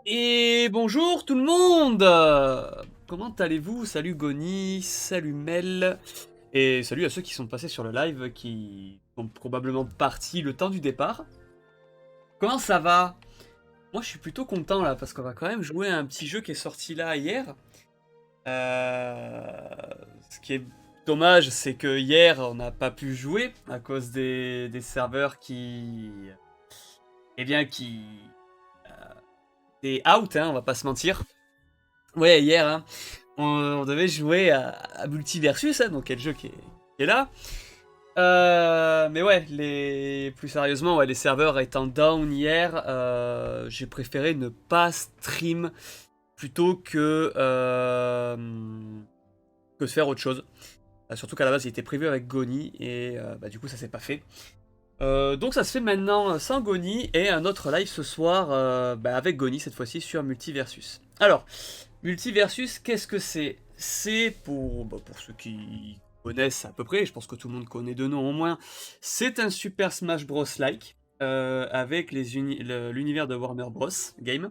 Et bonjour tout le monde. Comment allez-vous? Salut Goni, salut Mel, et salut à ceux qui sont passés sur le live, qui sont probablement partis le temps du départ. Comment ça va? Moi je suis plutôt content là, parce qu'on va quand même jouer à un petit jeu qui est sorti là hier. Ce qui est dommage, c'est que hier on n'a pas pu jouer à cause des serveurs qui... Eh bien qui... étaient out, hein, on va pas se mentir. Ouais, hier, hein. On devait jouer à Multiversus, hein, donc quel jeu qui est là. Mais ouais, plus sérieusement, ouais, les serveurs étant down hier, j'ai préféré ne pas stream plutôt que faire autre chose. Surtout qu'à la base, il était prévu avec Goni, et bah, du coup, ça s'est pas fait. Donc ça se fait maintenant sans Goni, et un autre live ce soir bah, avec Goni, cette fois-ci sur Multiversus. Alors, Multiversus, qu'est-ce que c'est? C'est pour ceux qui connaissent à peu près, je pense que tout le monde connaît de nom au moins, c'est un Super Smash Bros-like avec l'univers de Warner Bros. Game.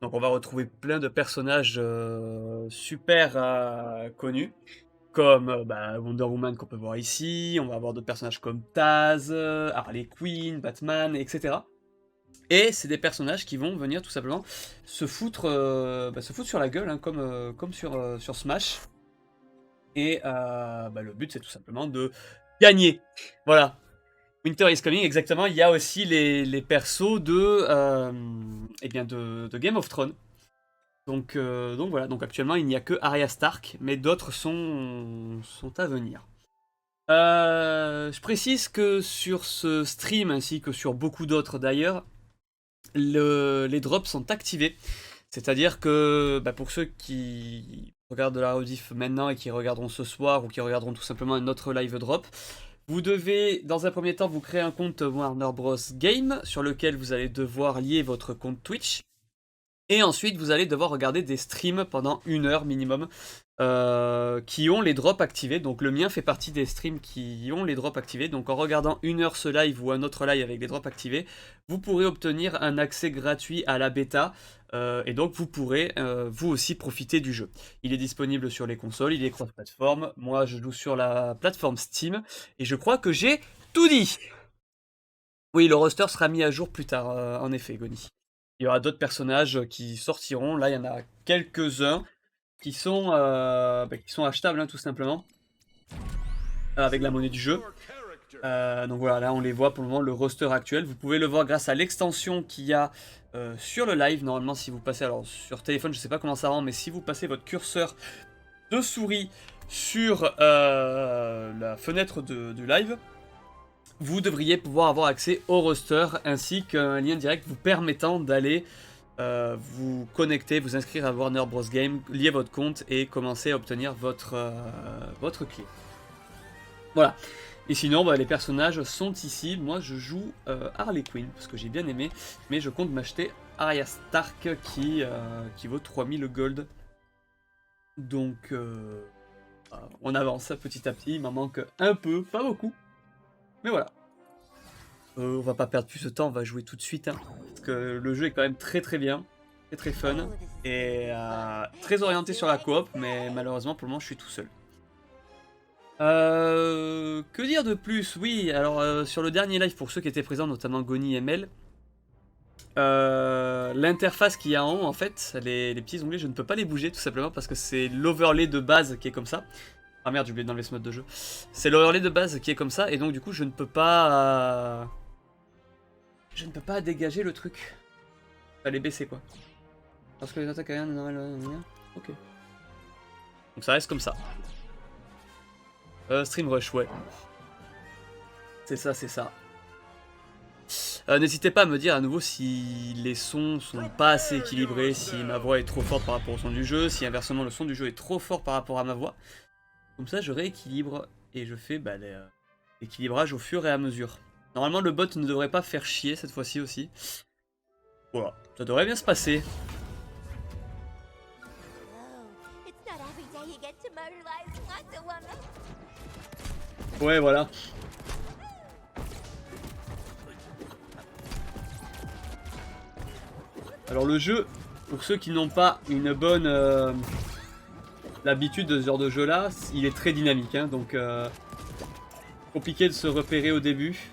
Donc on va retrouver plein de personnages super connus, comme bah, Wonder Woman qu'on peut voir ici, on va avoir d'autres personnages comme Taz, Harley Quinn, Batman, etc. Et c'est des personnages qui vont venir tout simplement se foutre sur la gueule, hein, comme sur Smash. Et bah, le but c'est tout simplement de gagner. Voilà. Winter is Coming, exactement. Il y a aussi les persos eh bien de Game of Thrones. Donc voilà, donc actuellement il n'y a que Arya Stark, mais d'autres sont à venir. Je précise que sur ce stream, ainsi que sur beaucoup d'autres d'ailleurs, les drops sont activés. C'est-à-dire que bah, pour ceux qui regardent la rediff maintenant et qui regarderont ce soir, ou qui regarderont tout simplement un autre live drop, vous devez dans un premier temps vous créer un compte Warner Bros Game sur lequel vous allez devoir lier votre compte Twitch. Et ensuite, vous allez devoir regarder des streams pendant 1 heure minimum qui ont les drops activés. Donc le mien fait partie des streams qui ont les drops activés. Donc en regardant 1 heure ce live ou un autre live avec les drops activés, vous pourrez obtenir un accès gratuit à la bêta. Et donc vous pourrez vous aussi profiter du jeu. Il est disponible sur les consoles, il est cross-platform. Moi je joue sur la plateforme Steam. Et je crois que j'ai tout dit. Oui, le roster sera mis à jour plus tard, en effet, Goni. Il y aura d'autres personnages qui sortiront. Là, il y en a quelques-uns qui sont achetables, hein, tout simplement, avec la monnaie du jeu. Donc voilà, là, on les voit pour le moment, le roster actuel. Vous pouvez le voir grâce à l'extension qu'il y a sur le live. Normalement, si vous passez, alors sur téléphone, je sais pas comment ça rend, mais si vous passez votre curseur de souris sur la fenêtre du live, vous devriez pouvoir avoir accès au roster ainsi qu'un lien direct vous permettant d'aller vous connecter, vous inscrire à Warner Bros Game, lier votre compte et commencer à obtenir votre clé. Voilà. Et sinon, bah, les personnages sont ici. Moi, je joue Harley Quinn parce que j'ai bien aimé, mais je compte m'acheter Arya Stark qui vaut 3000 gold. Donc, on avance petit à petit. Il m'en manque un peu, pas beaucoup. Mais voilà. On va pas perdre plus de temps, on va jouer tout de suite. Hein, parce que le jeu est quand même très très bien. Très très fun. Et très orienté sur la coop. Mais malheureusement pour le moment je suis tout seul. Que dire de plus? Oui, alors sur le dernier live, pour ceux qui étaient présents, notamment Goni et Mel, l'interface qu'il y a en haut, en fait, les petits onglets, je ne peux pas les bouger tout simplement parce que c'est l'overlay de base qui est comme ça. Ah merde, j'ai oublié d'enlever ce mode de jeu. C'est l'overlay de base qui est comme ça, et donc du coup je ne peux pas... Je ne peux pas dégager le truc. Fallait baisser quoi. Parce que les attaques aériennes normales... Ok. Donc ça reste comme ça. Stream rush, ouais. C'est ça, c'est ça. N'hésitez pas à me dire à nouveau si les sons sont pas assez équilibrés, si ma voix est trop forte par rapport au son du jeu, si inversement le son du jeu est trop fort par rapport à ma voix. Comme ça je rééquilibre et je fais l'équilibrage au fur et à mesure. Normalement le bot ne devrait pas faire chier cette fois-ci aussi. Voilà, ça devrait bien se passer. Ouais, voilà. Alors le jeu pour ceux qui n'ont pas une bonne l'habitude de ce genre de jeu là, il est très dynamique, hein, donc compliqué de se repérer au début.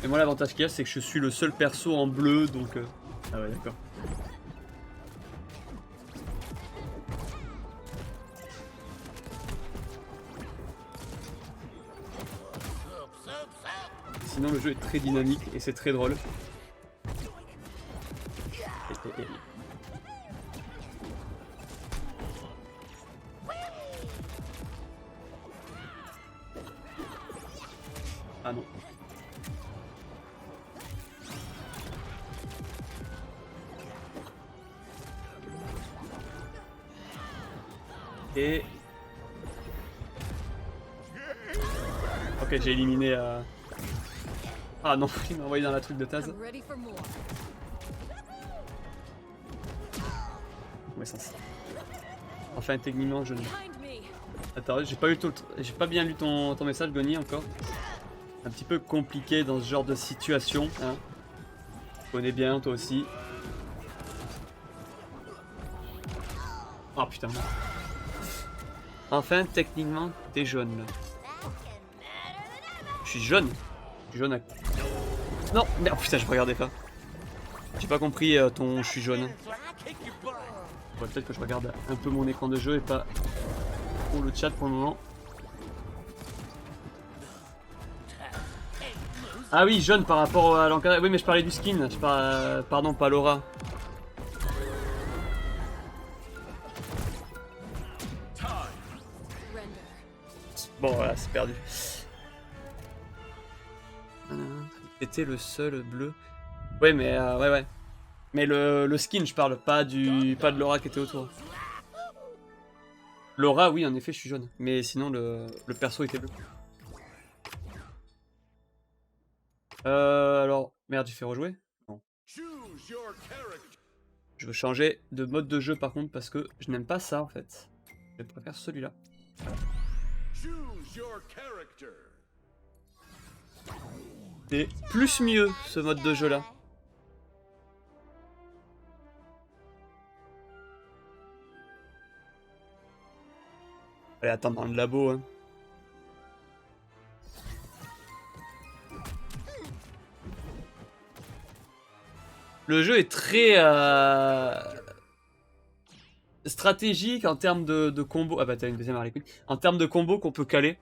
Et moi l'avantage qu'il y a c'est que je suis le seul perso en bleu, donc ah ouais d'accord. Sinon le jeu est très dynamique et c'est très drôle. Ah non. Et... Ok, j'ai éliminé... Ah non, il m'a envoyé dans la truc de Taz. Ouais, ça. Enfin, techniquement, je ne... Attends, j'ai pas bien lu ton message, Goni, encore. Un petit peu compliqué dans ce genre de situation, hein. Tu connais bien, toi aussi. Oh putain. Enfin, techniquement, t'es jaune, là. Je suis jaune. Je suis jaune à... Non, merde, putain, je regardais pas. J'ai pas compris ton je suis jaune. Ouais, peut-être que je regarde un peu mon écran de jeu et pas pour le chat pour le moment. Ah oui, jaune par rapport à l'encadré. Oui, mais je parlais du skin. Pardon, pas Laura. Bon, voilà, c'est perdu. C'était le seul bleu. Ouais, mais ouais. Mais le skin, je parle, pas de Laura qui était autour. Laura, oui, en effet, je suis jaune. Mais sinon, le perso était bleu. Alors... Merde, j'ai fait rejouer? Non. Je veux changer de mode de jeu, par contre, parce que je n'aime pas ça, en fait. Je préfère celui-là. C'est plus mieux, ce mode de jeu-là. Allez, attends, dans le labo, hein. Le jeu est très stratégique en termes de combo. Ah bah t'as une deuxième Harley Quinn. En termes de combo qu'on peut caler.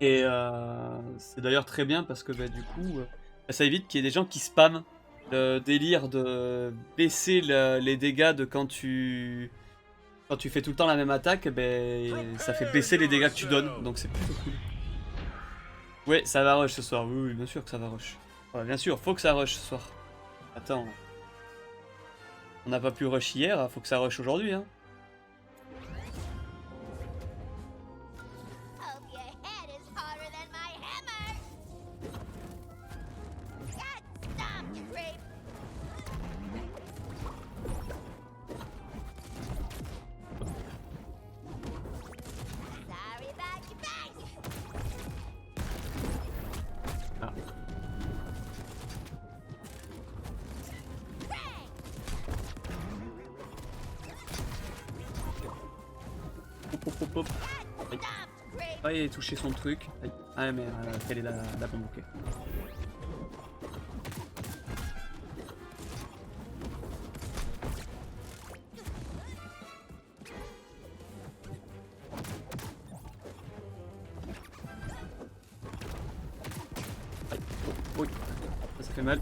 Et c'est d'ailleurs très bien parce que bah, du coup, ça évite qu'il y ait des gens qui spamment le délire de baisser les dégâts de quand tu fais tout le temps la même attaque, ben, ça fait baisser les dégâts que tu donnes, donc c'est plutôt cool. Ouais, ça va rush ce soir, oui, bien sûr que ça va rush. Ouais, bien sûr, faut que ça rush ce soir. Attends. On n'a pas pu rush hier, faut que ça rush aujourd'hui, hein. Hop. Ah, il a touché son truc. Aïe. Ah, mais quelle est la bombe, ok. Aïe. Oh, oui. Ça fait mal.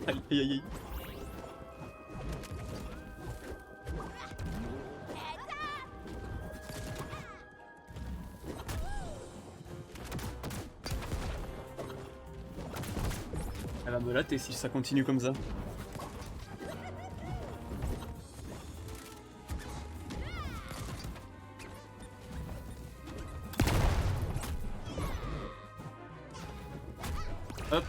Aïe, aïe, aïe. Elle va me latter si ça continue comme ça. Hop.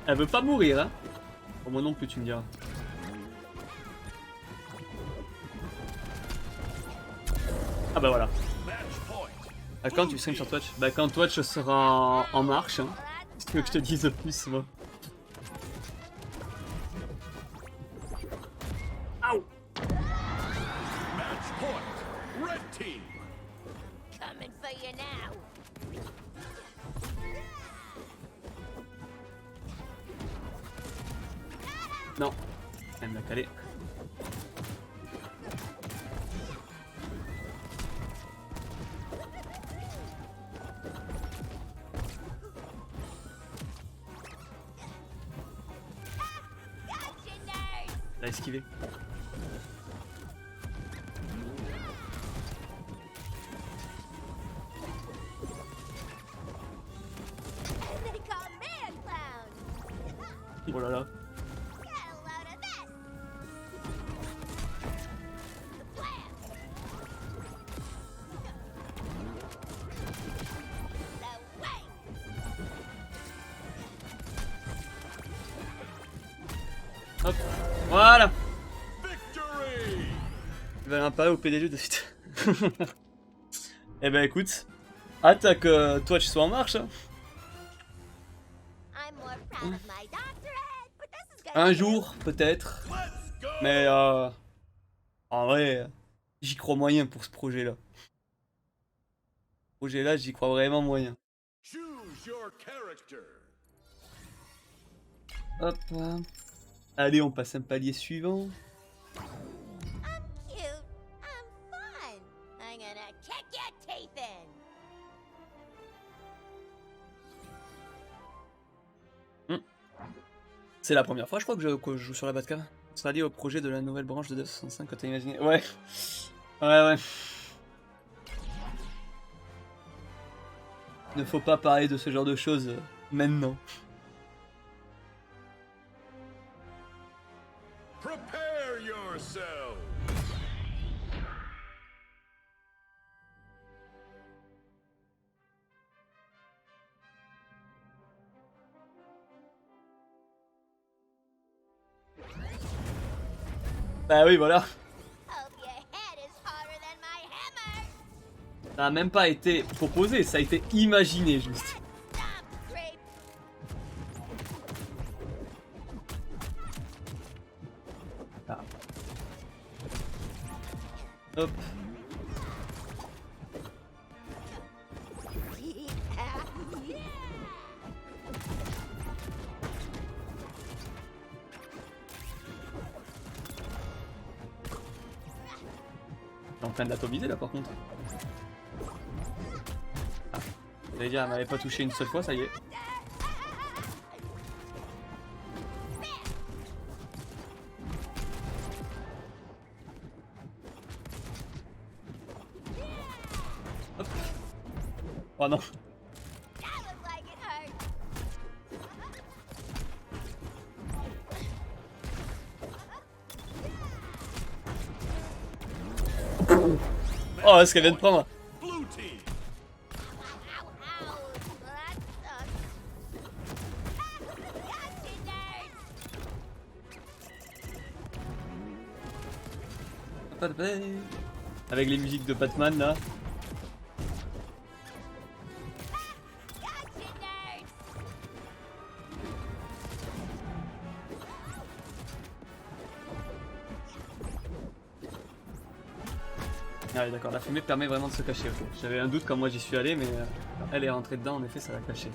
Elle veut pas mourir, hein. Pour moi non plus, tu me diras. Ah bah voilà. Ah, quand tu stream sur Twitch? Bah quand Twitch sera en marche, hein. Qu'est-ce que tu veux que je te dise de plus, moi? Aouh! Non, elle me l'a calé. Elle a esquivé. Oh là là. Hop, voilà. Il va un pari au PDG de suite. Eh ben écoute, hâte que Twitch soit en marche. Hein. Un jour, peut-être. Mais en vrai, j'y crois moyen pour ce projet-là. Ce projet-là, j'y crois vraiment moyen. Hop. Allez, on passe un palier suivant. C'est la première fois, je crois, que je joue sur la Batcave. Ça sera lié au projet de la nouvelle branche de 265 que t'as imaginé. Ouais. Ouais. Ne faut pas parler de ce genre de choses maintenant. Prepare yourself. Bah oui, voilà. Ça n'a même pas été proposé, ça a été imaginé juste. Ah. Hop. T'es en train de l'atomiser là par contre. Ah. J'allais dire, elle m'avait pas touché une seule fois, ça y est. Hop. Oh non. Oh, ce qu'elle vient de prendre. Avec les musiques de Batman là. Ah oui, d'accord, la fumée permet vraiment de se cacher. Okay. J'avais un doute quand moi j'y suis allé, mais elle est rentrée dedans, en effet, ça l'a caché.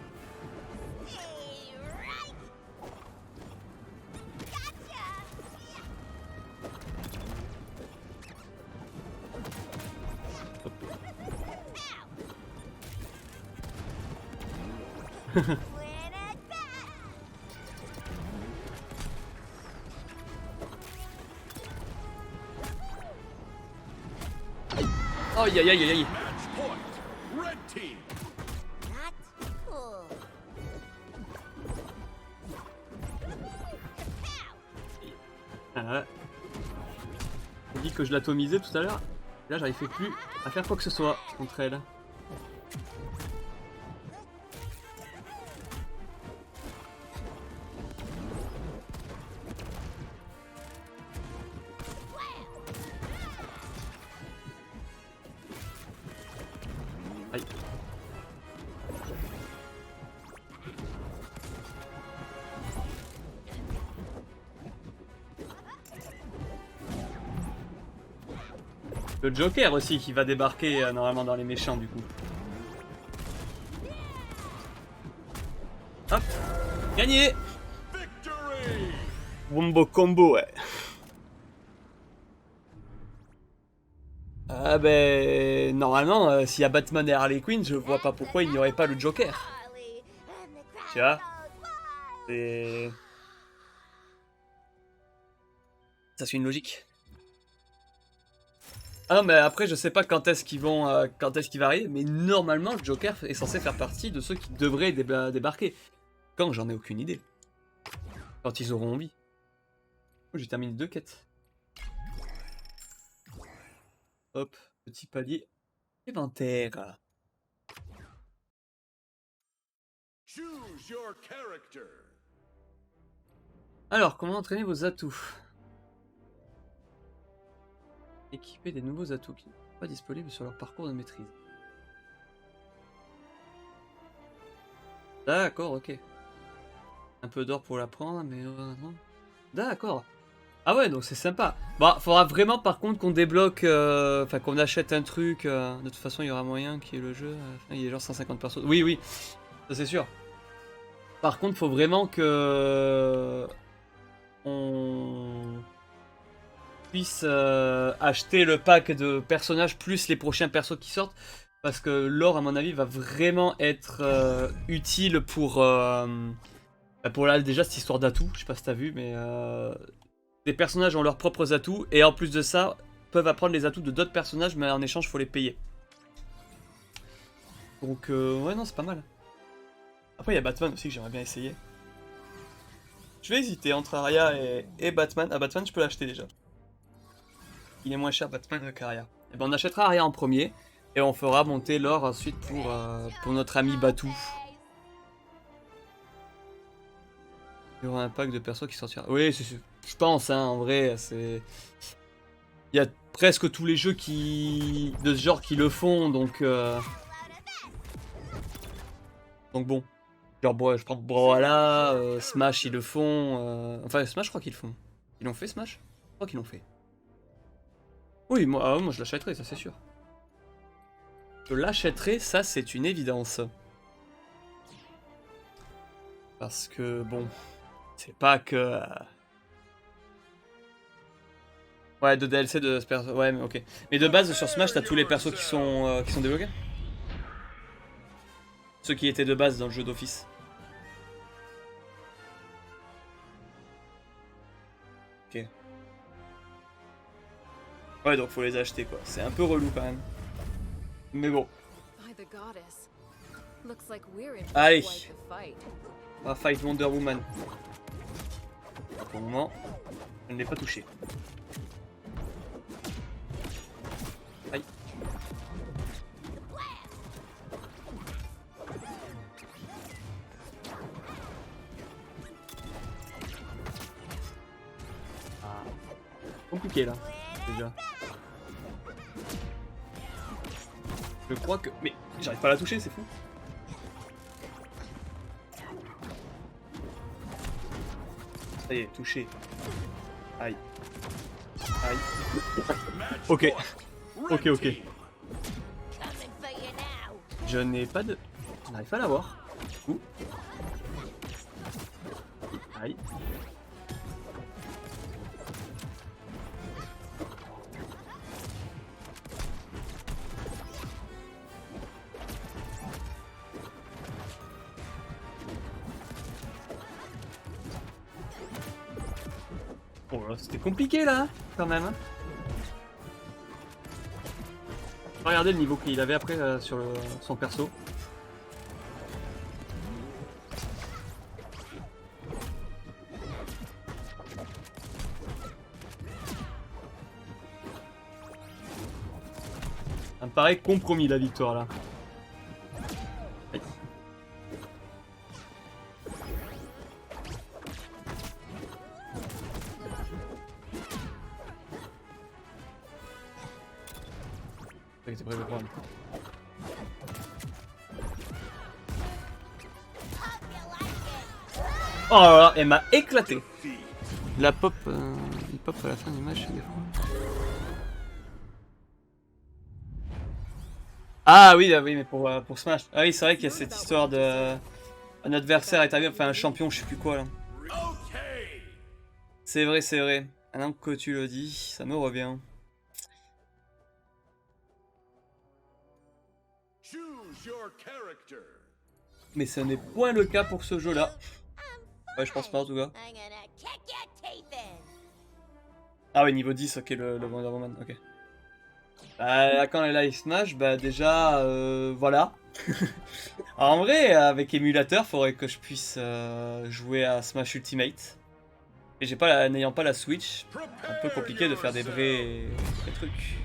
Oh, aïe aïe aïe aïe. J'ai dit que je l'atomisais tout à l'heure. Là, j'arrivais plus à faire quoi que ce soit contre elle. Aïe. Le Joker aussi qui va débarquer normalement dans les méchants du coup. Hop, gagné. Wombo combo, ouais. Ah ben, normalement, s'il y a Batman et Harley Quinn, je vois pas pourquoi il n'y aurait pas le Joker. Tu vois? C'est... Ça suit une logique. Ah non, mais après, je sais pas quand est-ce qu'ils vont, quand est-ce qu'il va arriver, mais normalement, le Joker est censé faire partie de ceux qui devraient débarquer. Quand, j'en ai aucune idée. Quand ils auront envie. Oh, j'ai terminé 2 quêtes. Hop, petit palier. Inventaire. Alors, comment entraîner vos atouts? Équiper des nouveaux atouts qui ne sont pas disponibles sur leur parcours de maîtrise. D'accord, ok. Un peu d'or pour l'apprendre, mais non. D'accord. Ah ouais, donc c'est sympa. Bah, faudra vraiment par contre qu'on débloque, enfin qu'on achète un truc. De toute façon, il y aura moyen qu'il y ait le jeu. Il y ait genre 150 persos. Oui, oui, ça c'est sûr. Par contre, faut vraiment que on puisse acheter le pack de personnages plus les prochains persos qui sortent. Parce que l'or, à mon avis, va vraiment être utile pour là, déjà cette histoire d'atouts. Je sais pas si t'as vu, mais les personnages ont leurs propres atouts. Et en plus de ça, peuvent apprendre les atouts de d'autres personnages, mais en échange, faut les payer. Donc, ouais, non, c'est pas mal. Après, il y a Batman aussi que j'aimerais bien essayer. Je vais hésiter entre Arya et Batman. Ah, Batman, je peux l'acheter déjà. Il est moins cher Batman qu'Arya. Et ben on achètera Arya en premier et on fera monter l'or ensuite pour notre ami Batou. Il y aura un pack de persos qui sortira. Oui, je pense, hein, en vrai, c'est... Il y a presque tous les jeux de ce genre qui le font, donc bon. Genre, je prends Brawlhalla, Smash ils le font. Enfin, Smash je crois qu'ils le font. Ils l'ont fait Smash? Je crois qu'ils l'ont fait. Oui, moi je l'achèterai, ça c'est sûr. Je l'achèterai, ça c'est une évidence. Parce que bon, c'est pas que... Ouais, de DLC de... Ouais, mais ok. Mais de base, sur Smash, t'as tous les persos qui sont débloqués? Ceux qui étaient de base dans le jeu d'office. Ok. Ouais, donc faut les acheter, quoi. C'est un peu relou, quand même. Mais bon. Allez. On va fight Wonder Woman. Pour le moment, je ne l'ai pas touché. Aïe. Ah. Compliqué là, déjà. Je crois que... Mais j'arrive pas à la toucher, c'est fou. Ça y est, touché. Aïe. Aïe. Ok. Ok. Je n'ai pas de... Je n'arrive pas à l'avoir. Ouh. Aïe. Oh là, c'était compliqué là, quand même. Regardez le niveau qu'il avait après sur son perso. Ça me paraît compromis la victoire là. Aïe. C'est prêt de prendre. Oh là là, elle m'a éclaté. La pop, il pop à la fin du match, des fois. Ah oui, mais pour Smash. Ah oui, c'est vrai qu'il y a cette histoire de... Un adversaire est arrivé, enfin un champion, je sais plus quoi là. C'est vrai, c'est vrai. Maintenant que tu le dis, ça me revient. Mais ce n'est point le cas pour ce jeu-là. Ouais, je pense pas en tout cas. Ah oui, niveau 10, ok, le Wonder Woman, ok. Bah, quand elle est live Smash, bah déjà, voilà. Alors, en vrai, avec émulateur, faudrait que je puisse jouer à Smash Ultimate. Et j'ai pas n'ayant pas la Switch, c'est un peu compliqué de faire des vrais trucs.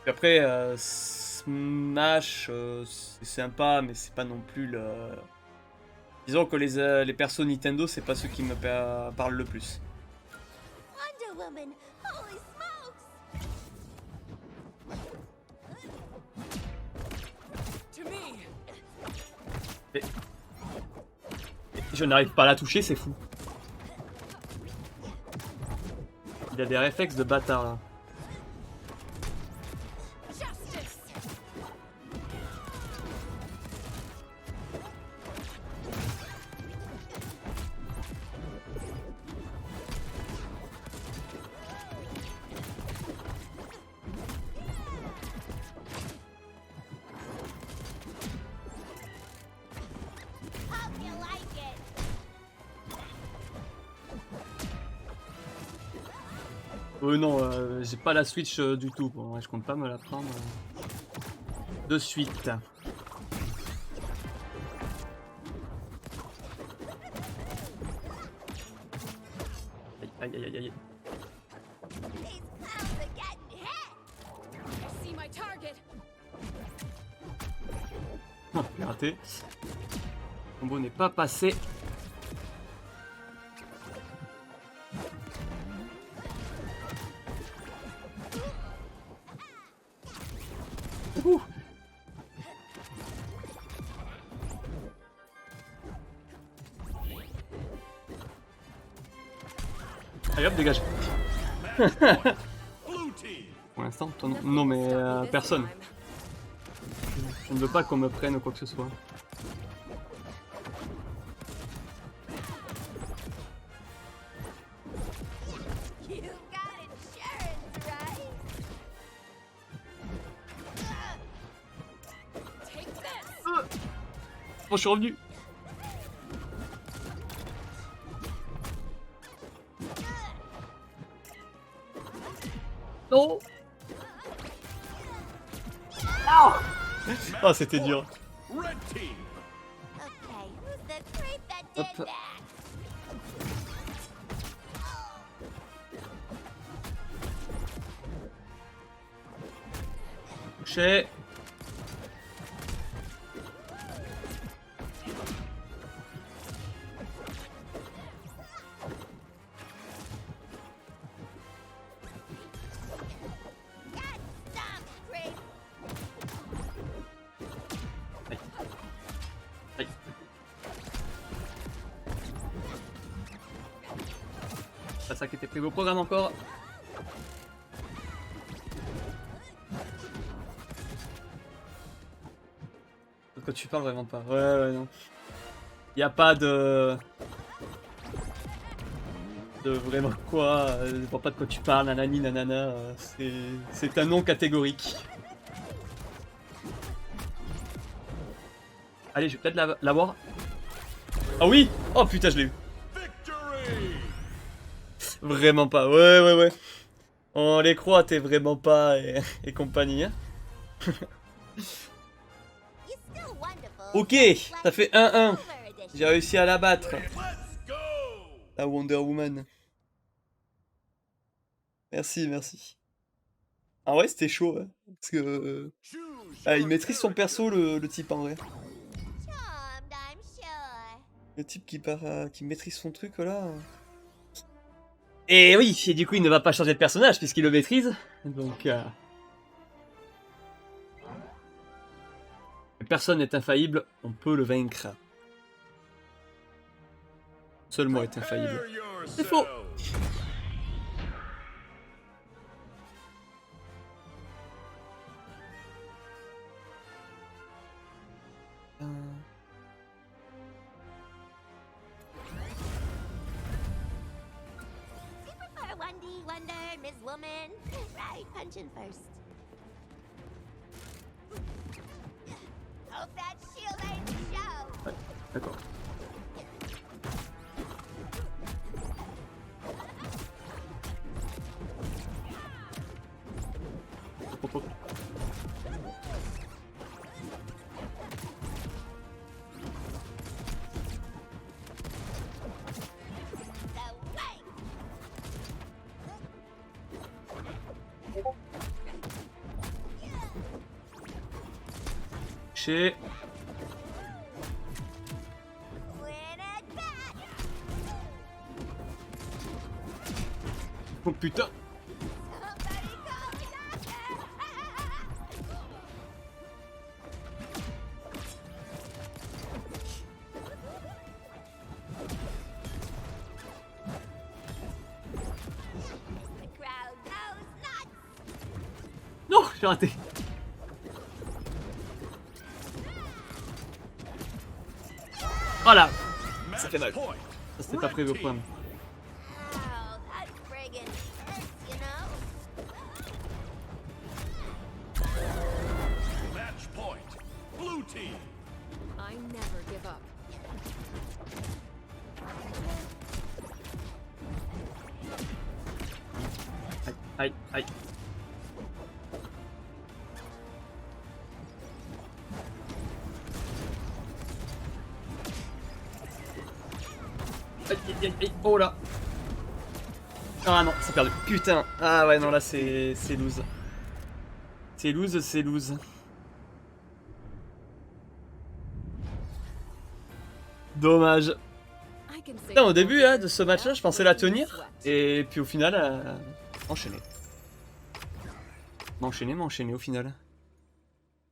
Puis après, Smash, c'est sympa, mais c'est pas non plus le... Disons que les persos Nintendo, c'est pas ceux qui me parlent le plus. Wonder Woman, holy smokes! To me. Je n'arrive pas à la toucher, c'est fou. Il a des réflexes de bâtard là. Justice. Hope you like it. Non, j'ai pas la Switch du tout. Bon, ouais, je compte pas me la prendre de suite. Aïe, aïe, aïe, aïe. These clowns are getting hit. I see my target. Oh, j'ai raté. Le combo n'est pas passé. Ouh. Allez hop, dégage. Pour l'instant, ton nom. Non, mais personne. Je ne veux pas qu'on me prenne quoi que ce soit. You got insurance, right? Take this. Bon, je suis revenu. Non. Ah, c'était dur. Okay, who's the creep that did Hop. that? Touché. Get stomped, creep. Aïe. Pas ça qui était prévu au programme encore. De quoi tu parles vraiment pas. Ouais, non. Y a pas de vraiment quoi. Je vois pas de quoi tu parles, nanani, nanana. C'est un nom catégorique. Allez, je vais peut-être l'avoir. Ah oui! Oh putain, je l'ai eu. Vraiment pas. Ouais. On les croit, t'es vraiment pas et compagnie. Hein. You're still wonderful. Ok, just ça like fait the 1-1. Silver Edition. J'ai réussi à la battre. La Wonder Woman. Merci. Ah ouais, c'était chaud, ouais. Parce que... il maîtrise son perso, le type, en vrai. Charmed, I'm sure. Le type qui maîtrise son truc, là. Et oui, et du coup, il ne va pas changer de personnage, puisqu'il le maîtrise. Donc... Personne n'est infaillible, on peut le vaincre. Seul moi est infaillible. C'est faux. Super Wendy, Wonder, Miss Woman. Right, punching first. Hope that shield ain't show. Ouais, d'accord. Hop, hop, hop. The way. Chez... Win it back. Oh putain. Somebody call the doctor. The crowd goes nuts. Non, j'ai raté. Voilà. Ça fait mal. Ça c'était pas prévu au point. Wow, that friggin' hurts, you know? Match point. Blue team. I never give up. Aïe, aïe. Aïe, aïe, aïe, oh là. Ah non, c'est perdu. Putain. Ah ouais, non, là c'est loose. C'est loose, c'est loose. Dommage. I can say Putain, au début hein, de ce match-là, je pensais la tenir. Et puis au final, enchaîner. M'enchaîner au final.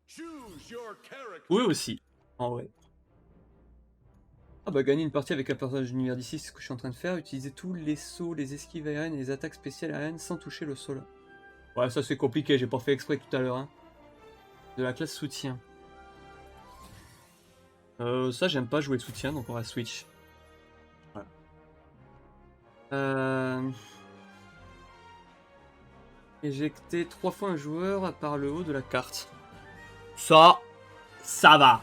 Choose your character. Oui aussi. En vrai. Ah bah gagner une partie avec un personnage d'univers d'ici, c'est ce que je suis en train de faire. Utiliser tous les sauts, les esquives aériennes et les attaques spéciales aériennes sans toucher le sol. Ouais, ça c'est compliqué, j'ai pas fait exprès tout à l'heure. Hein. De la classe soutien. Ça j'aime pas jouer de soutien, donc on va switch. Voilà. Éjecter 3 fois un joueur par le haut de la carte. Ça va.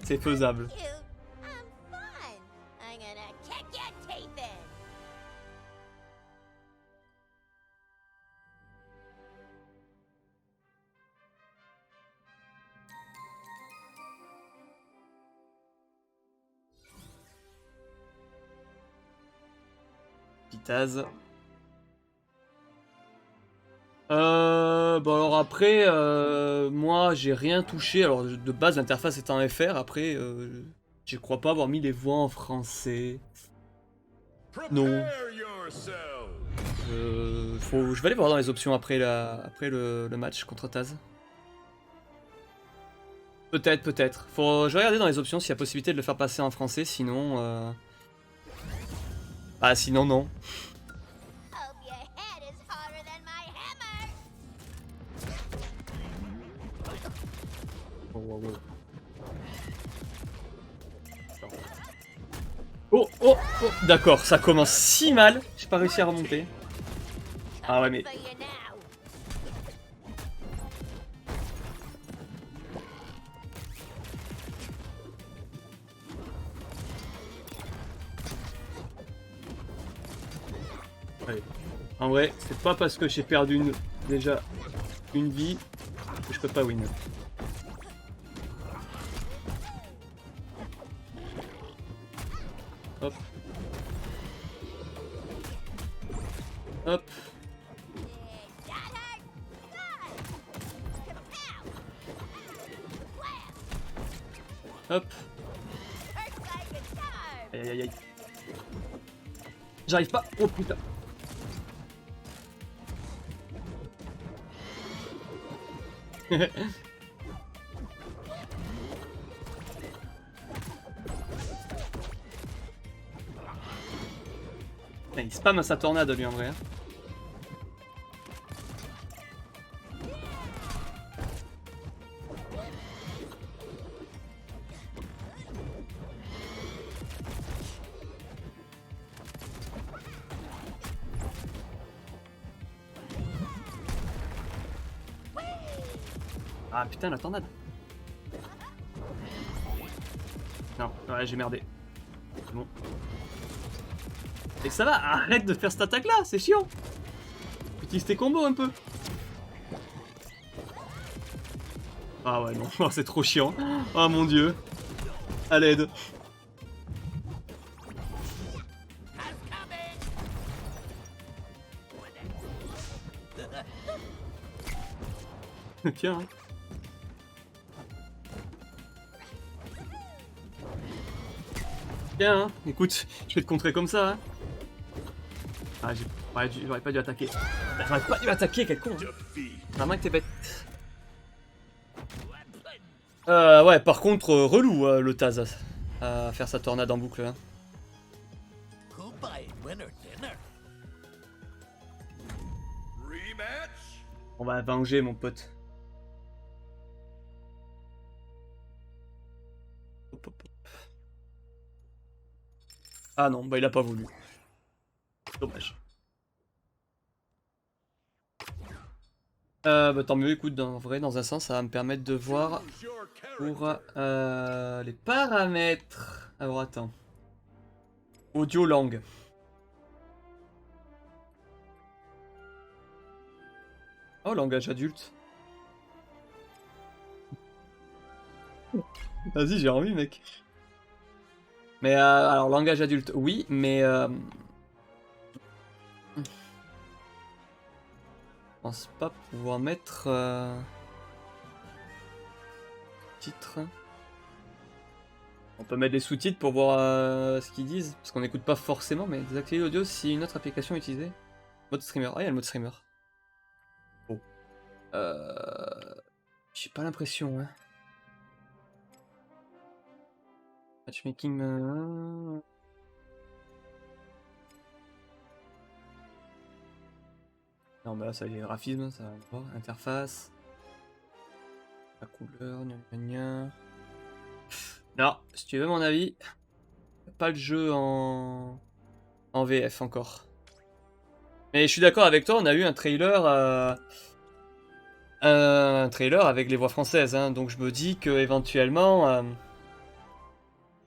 C'est faisable. Cute. I'm fun. I'm gonna kick your teeth in. Pitaz. Bon alors après, moi j'ai rien touché. Alors de base l'interface est en FR. Après, je crois pas avoir mis les voix en français. Non. Prepare yourself. Je vais aller voir dans les options après le match contre Taz. Peut-être. Je vais regarder dans les options s'il y a possibilité de le faire passer en français. Sinon, ah sinon non. Hope your head is harder than my hammer. Oh, d'accord, ça commence si mal. J'ai pas réussi à remonter. Ah ouais mais... For you now. Ouais. En vrai, c'est pas parce que j'ai perdu déjà une vie que je peux pas win. Hop. Hop. That hurt. Good. Kapow. Wham. Hop. Hurts like a charm. Aïe aïe aïe. J'arrive pas. Oh putain. Putain, il spam sa tornade lui en vrai. Hein. Ah putain la tornade. Non, ouais j'ai merdé. C'est bon. Et ça va, arrête de faire cette attaque là, c'est chiant. Utilise tes combos un peu. Ah ouais non, oh, c'est trop chiant. Oh mon dieu. À l'aide. Tiens. Hein. Tiens, hein. Écoute, je vais te contrer comme ça. Hein. Ah, j'aurais pas dû attaquer. J'aurais pas dû attaquer, quel con. Vraiment que t'es bête. Ouais, par contre, relou le Taz à faire sa tornade en boucle. Hein. Rematch? On va venger, mon pote. Hop, hop, hop. Ah non, bah il a pas voulu. Dommage. Bah tant mieux, écoute, en vrai, dans un sens, ça va me permettre de voir Choose your pour character. les paramètres. Alors attends. Audio langue. Oh, langage adulte. Vas-y, j'ai envie, mec. Mais alors, langage adulte, oui, mais... Je pense pas pouvoir mettre... titre. On peut mettre des sous-titres pour voir ce qu'ils disent, parce qu'on n'écoute pas forcément, mais désactiver l'audio si une autre application est utilisée. Mode streamer. Ah, il y a le mode streamer. Oh. J'ai pas l'impression, hein. Matchmaking. Non, bah là, ça y est, graphisme, ça va pas. Interface. La couleur, gna gna gna. Non, si tu veux mon avis, pas le jeu en VF encore. Mais je suis d'accord avec toi, on a eu un trailer avec les voix françaises, hein, donc je me dis que éventuellement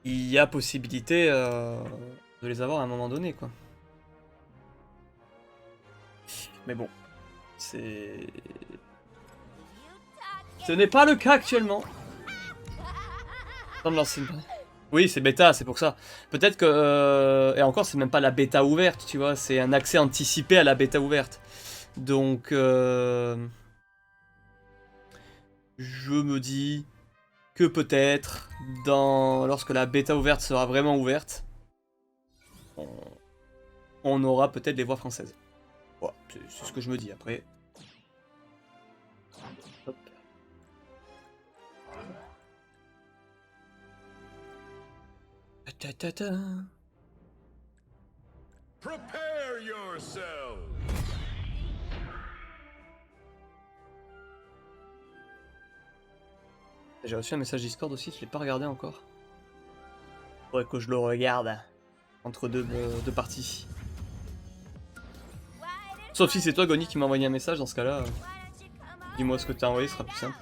il y a possibilité de les avoir à un moment donné, quoi. Mais bon, c'est... Ce n'est pas le cas actuellement. Attends de lancer une... Oui, c'est bêta, c'est pour ça. Peut-être que... et encore, c'est même pas la bêta ouverte, tu vois. C'est un accès anticipé à la bêta ouverte. Donc... je me dis que peut-être, lorsque la bêta ouverte sera vraiment ouverte, on aura peut-être les voix françaises. Voilà, c'est ce que je me dis après. Hop. Ta ta ta. Prepare yourself. J'ai reçu un message Discord aussi, je l'ai pas regardé encore. Faudrait que je le regarde entre deux parties. Sauf si c'est toi, Goni, qui m'a envoyé un message, dans ce cas-là, dis-moi ce que t'as envoyé, ce sera plus simple.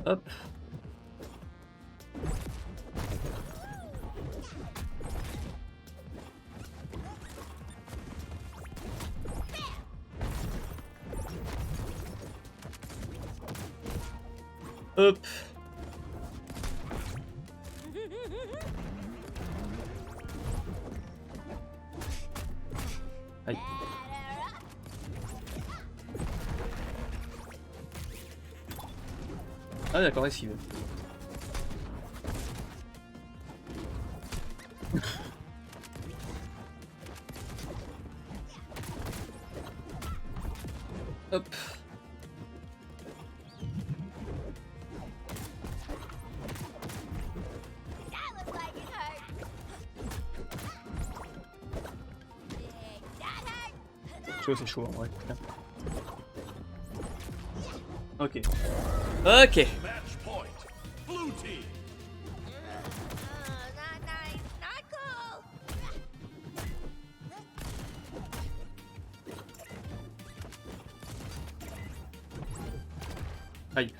Hop. Hop. Aïe. Ah d'accord, esquive. Hop. chaud, c'est chaud en vrai. Ok. Ok. Match point. Blue team. Not nice, not cool. Aïe.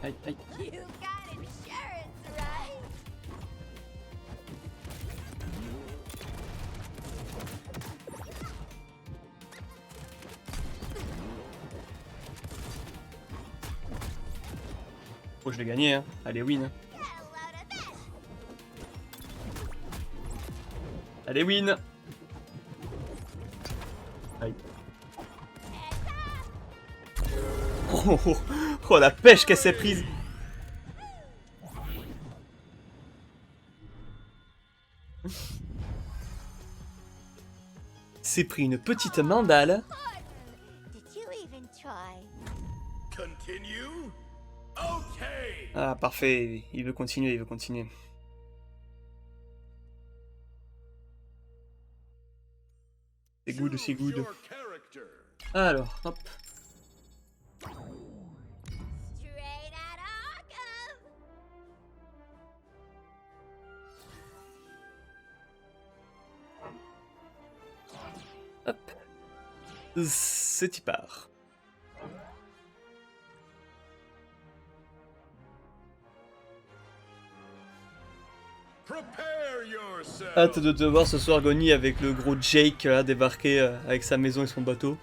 Aïe, aïe, aïe. You got insurance, right? Oh, je l'ai gagné, hein. Allez, win. Got a load of this. Allez, win. Aïe. Oh, oh, oh, la pêche qu'elle s'est prise. C'est pris une petite mandale. Did you even try? Continue. Okay. Ah, parfait. Il veut continuer, il veut continuer. C'est good, c'est Choose good. your character. Alors, hop. Straight out Arkham. Hop. C'est y part. Prepare yourself. Hâte de te voir ce soir, Goni, avec le gros Jake là, débarquer avec sa maison et son bateau.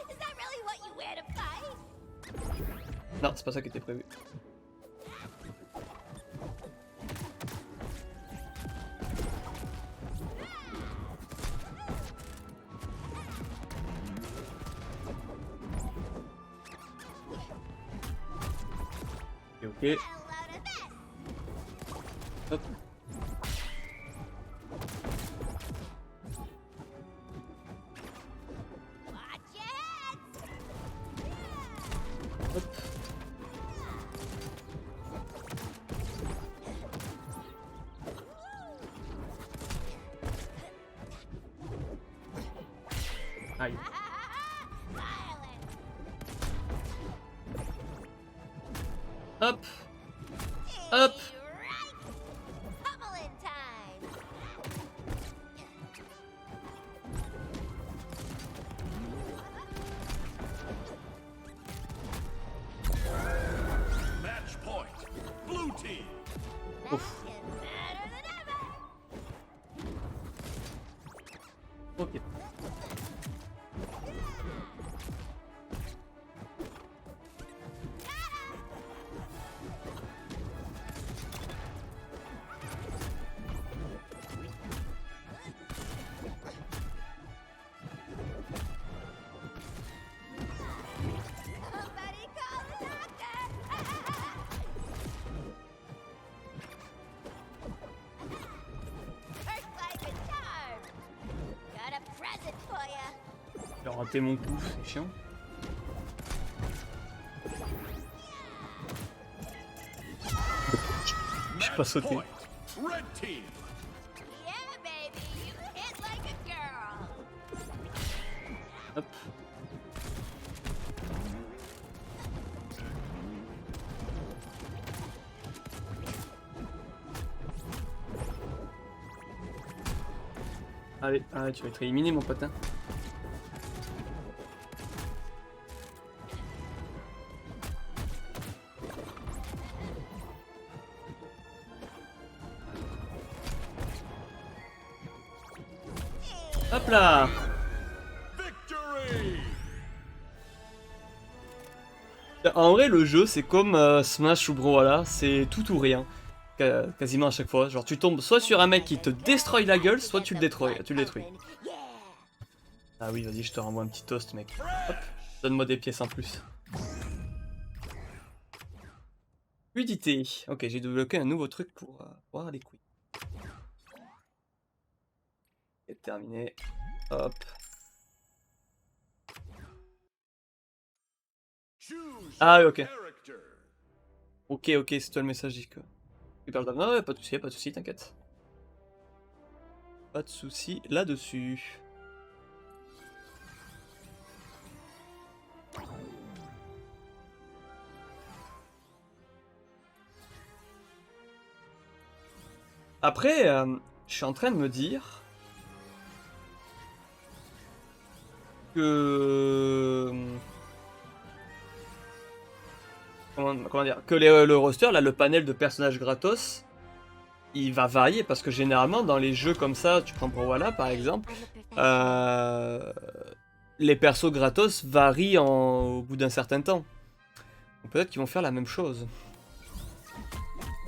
Is that really what you wear to fight? Non, c'est pas ça qui était prévu. Ok, Got a load of this. hop. Watch it. Hop. Aïe. Violent. Hop. Hop. Right. Pummeling time. Match point. Blue team. Ouf. Looking better than ever. Ok. Somebody call the doctor. First like a charm. Got a present for you. J'ai raté mon coup, c'est chiant. J'ai pas sauté. Point. Red team. Yeah, baby, you hit like a girl. Hop. Allez, allez, tu vas être éliminé, mon pote. Hein. Hop là. Victory. En vrai, le jeu, c'est comme Smash ou Brawlhalla, c'est tout ou rien. Quasiment à chaque fois. Genre, tu tombes soit sur un mec qui te destroy la gueule, soit tu le détruis. Yeah. Ah oui, vas-y, je te renvoie un petit toast, mec. Hop, donne-moi des pièces en plus. Fluidité. Ok, j'ai débloqué un nouveau truc pour voir les couilles. C'est terminé. Hop. Choose Ah, your ok. character. Ok, c'est toi le message dit que. Super, non, ouais, pas de soucis, t'inquiète. Pas de soucis là-dessus. Après, je suis en train de me dire que comment dire que le roster là, le panel de personnages gratos, il va varier parce que généralement dans les jeux comme ça, tu prends Brawlhalla par exemple, I'm a professional. euh, les persos gratos varient au bout d'un certain temps. Donc peut-être qu'ils vont faire la même chose.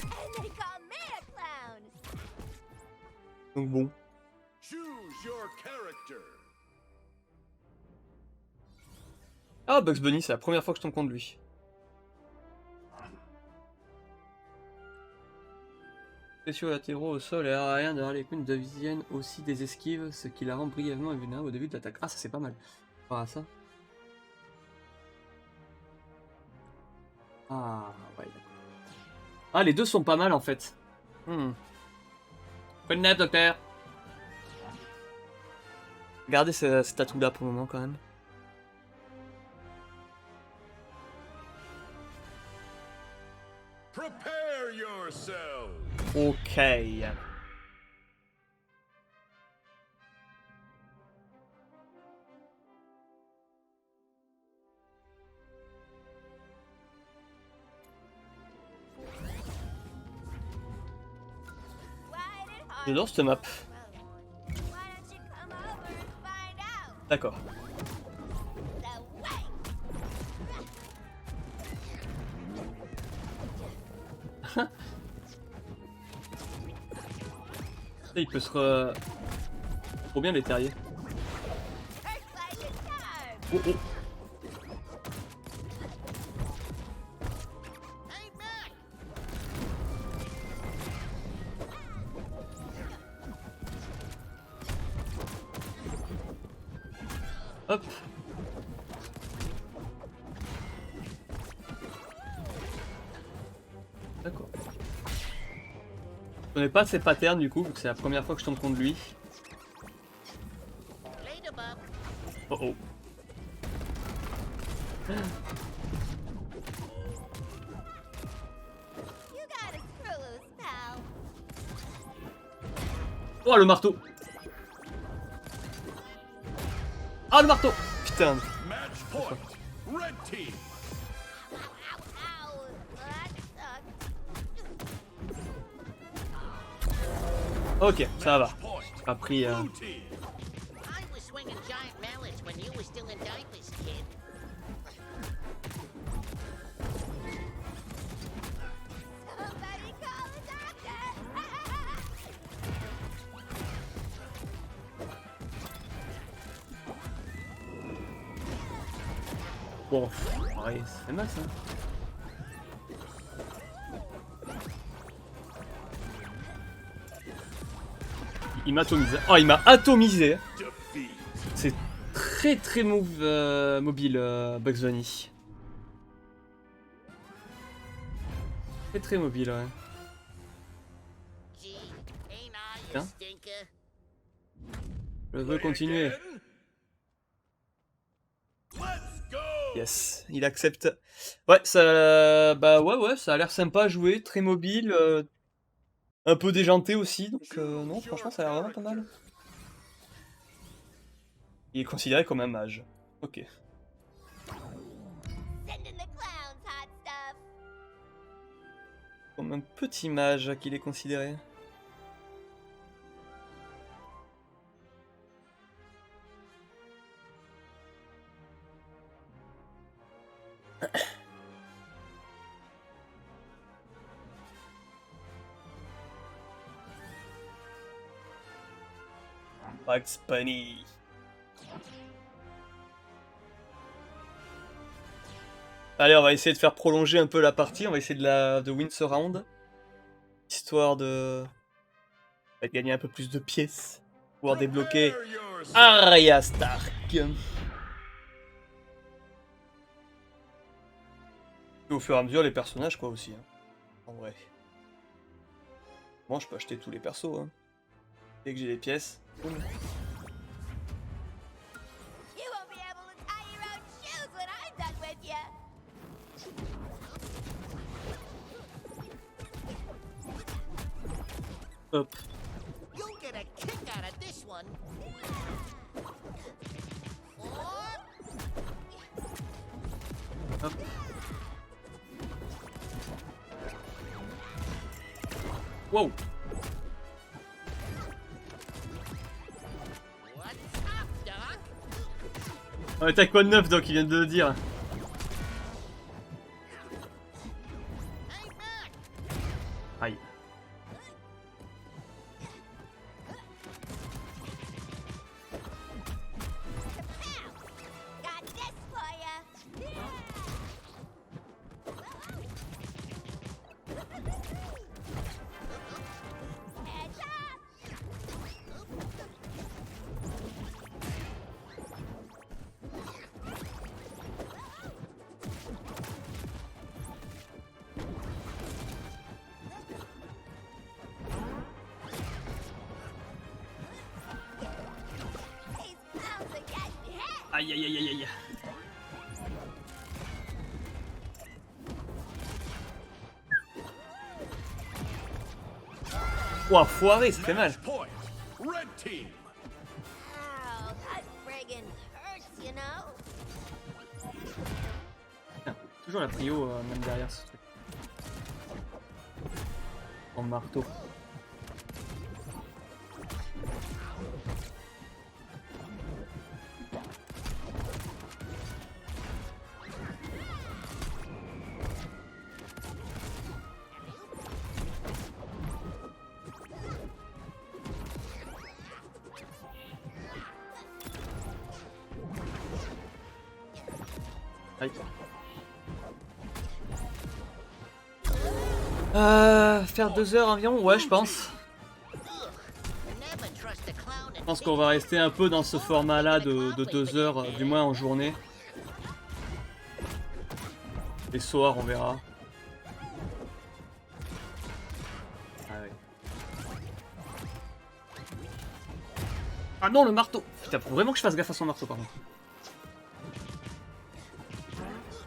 And they call me a clown. Donc bon. Choose your character. Ah, Bugs Bunny, c'est la première fois que je tombe contre lui. Spéciaux latéraux au sol et aériens derrière les queens deviennent aussi des esquives, ce qui la rend brièvement invulnérable au début de l'attaque. Ah, ça c'est pas mal. Ah, ça. Ah, ouais, d'accord. Ah, les deux sont pas mal en fait. Bonne nap, docteur. Regardez cet atout là pour le moment quand même. Prepare yourselves. Ok. Wide and hard. J'adore cette map. Why don't you come over and find out? D'accord. The way. Il peut se re... Trop bien les terriers. First light in time. Oh, oh. Hey, Mac. Hop. D'accord. Je connais pas ses patterns du coup, vu que c'est la première fois que je tombe contre lui. Oh oh. You got a screw loose, pal. Oh le marteau. Ah le marteau. Putain. Match point. Red team. Ow, ow, ow. Well, that sucked. Ok, ça va. Match point. Pas pris. Blue team. I was swinging giant mallets when you were still in diapers, kid. Somebody call a doctor. Bon, ouais, c'est mal ça. Il m'atomise. Oh, il m'a atomisé. Defeat. C'est très mobile, Bugs Bunny. Très mobile, ouais. Gee, ain't I Tiens. a stinker? Je veux continuer. Again? Let's go. Yes, il accepte. Ouais, ça, bah ouais, ça a l'air sympa à jouer, très mobile, un peu déjanté aussi, donc non, franchement, ça a l'air vraiment pas mal. Il est considéré comme un mage. Ok. Sending the clowns hot stuff. Comme un petit mage qu'il est considéré. Bugs Bunny. Allez, on va essayer de faire prolonger un peu la partie. On va essayer de win ce round. Histoire de gagner un peu plus de pièces. Pouvoir débloquer Prepare yourself. Arya Stark. Et au fur et à mesure, les personnages, quoi, aussi. Hein. En vrai. Bon, je peux acheter tous les persos. Hein. Dès que j'ai les pièces. Boum. You won't be able to tie your own shoes when I'm done with you. Hop. You'll get a kick out of this one. Or Hop. Wow. what's up, Doc? On est à quoi de neuf, Doc, il vient de le dire. Hey, Mac. Aïe. Got this for ya. Heads up. These clowns are getting hit. Aïe, aïe, aïe, aïe, aïe. Ouah, foiré, ça fait mal. Match point. Red team. Ow, that friggin' hurts, you know? Putain, toujours la prio, même derrière ce truc. En marteau. Aïe. Faire 2 heures environ, ouais, je pense. Never trust a clown Je pense qu'on va rester un peu dans ce format-là de 2 heures, du moins en journée. Les soirs, on verra. Ah, ouais. Ah non, le marteau! Putain, faut vraiment que je fasse gaffe à son marteau, par contre.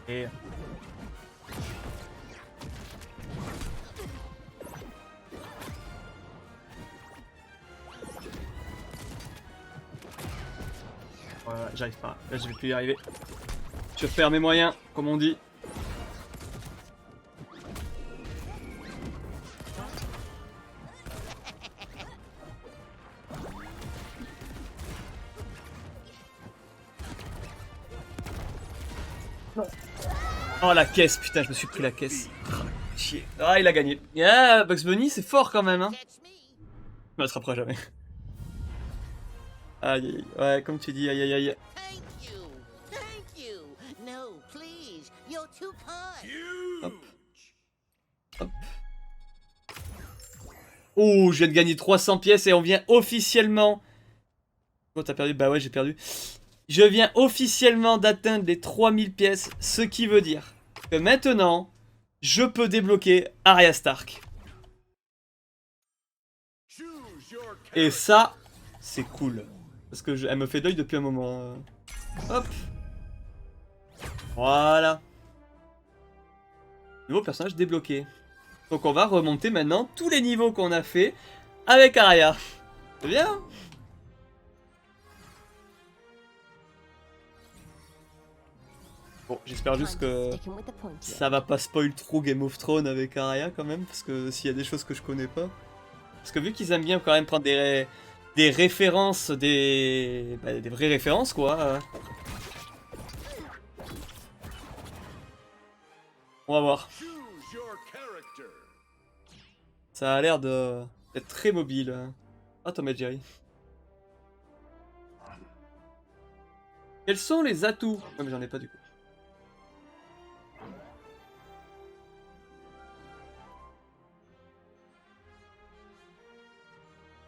Et... Voilà, j'arrive pas. Là, je vais plus y arriver. Je perds mes moyens, comme on dit. Oh la caisse, putain, je me suis pris la caisse. Chier. Ah, il a gagné. Yeah, Bugs Bunny, c'est fort quand même, hein. catch me. Il m'attrapera jamais. Aïe, aïe, ouais, comme tu dis, aïe, aïe, aïe. Thank you. Thank you. No, please. You're too kind. Huge. Hop. Oh, je viens de gagner 300 pièces et on vient officiellement... Oh, t'as perdu? Bah ouais, j'ai perdu. Je viens officiellement d'atteindre les 3000 pièces, ce qui veut dire que maintenant, je peux débloquer Arya Stark. Choose your Et character. ça, c'est cool. Parce que elle me fait deuil depuis un moment. Hop. Voilà. Nouveau personnage débloqué. Donc on va remonter maintenant tous les niveaux qu'on a fait avec Arya. C'est bien. Bon, j'espère juste que ça va pas spoil trop Game of Thrones avec Arya quand même, parce que s'il y a des choses que je connais pas. Parce que vu qu'ils aiment bien quand même prendre des références, des vraies références quoi. On va voir. Choose your character. Ça a l'air d'être très mobile. Ah, Tom et Jerry. Quels sont les atouts? Non mais j'en ai pas du coup.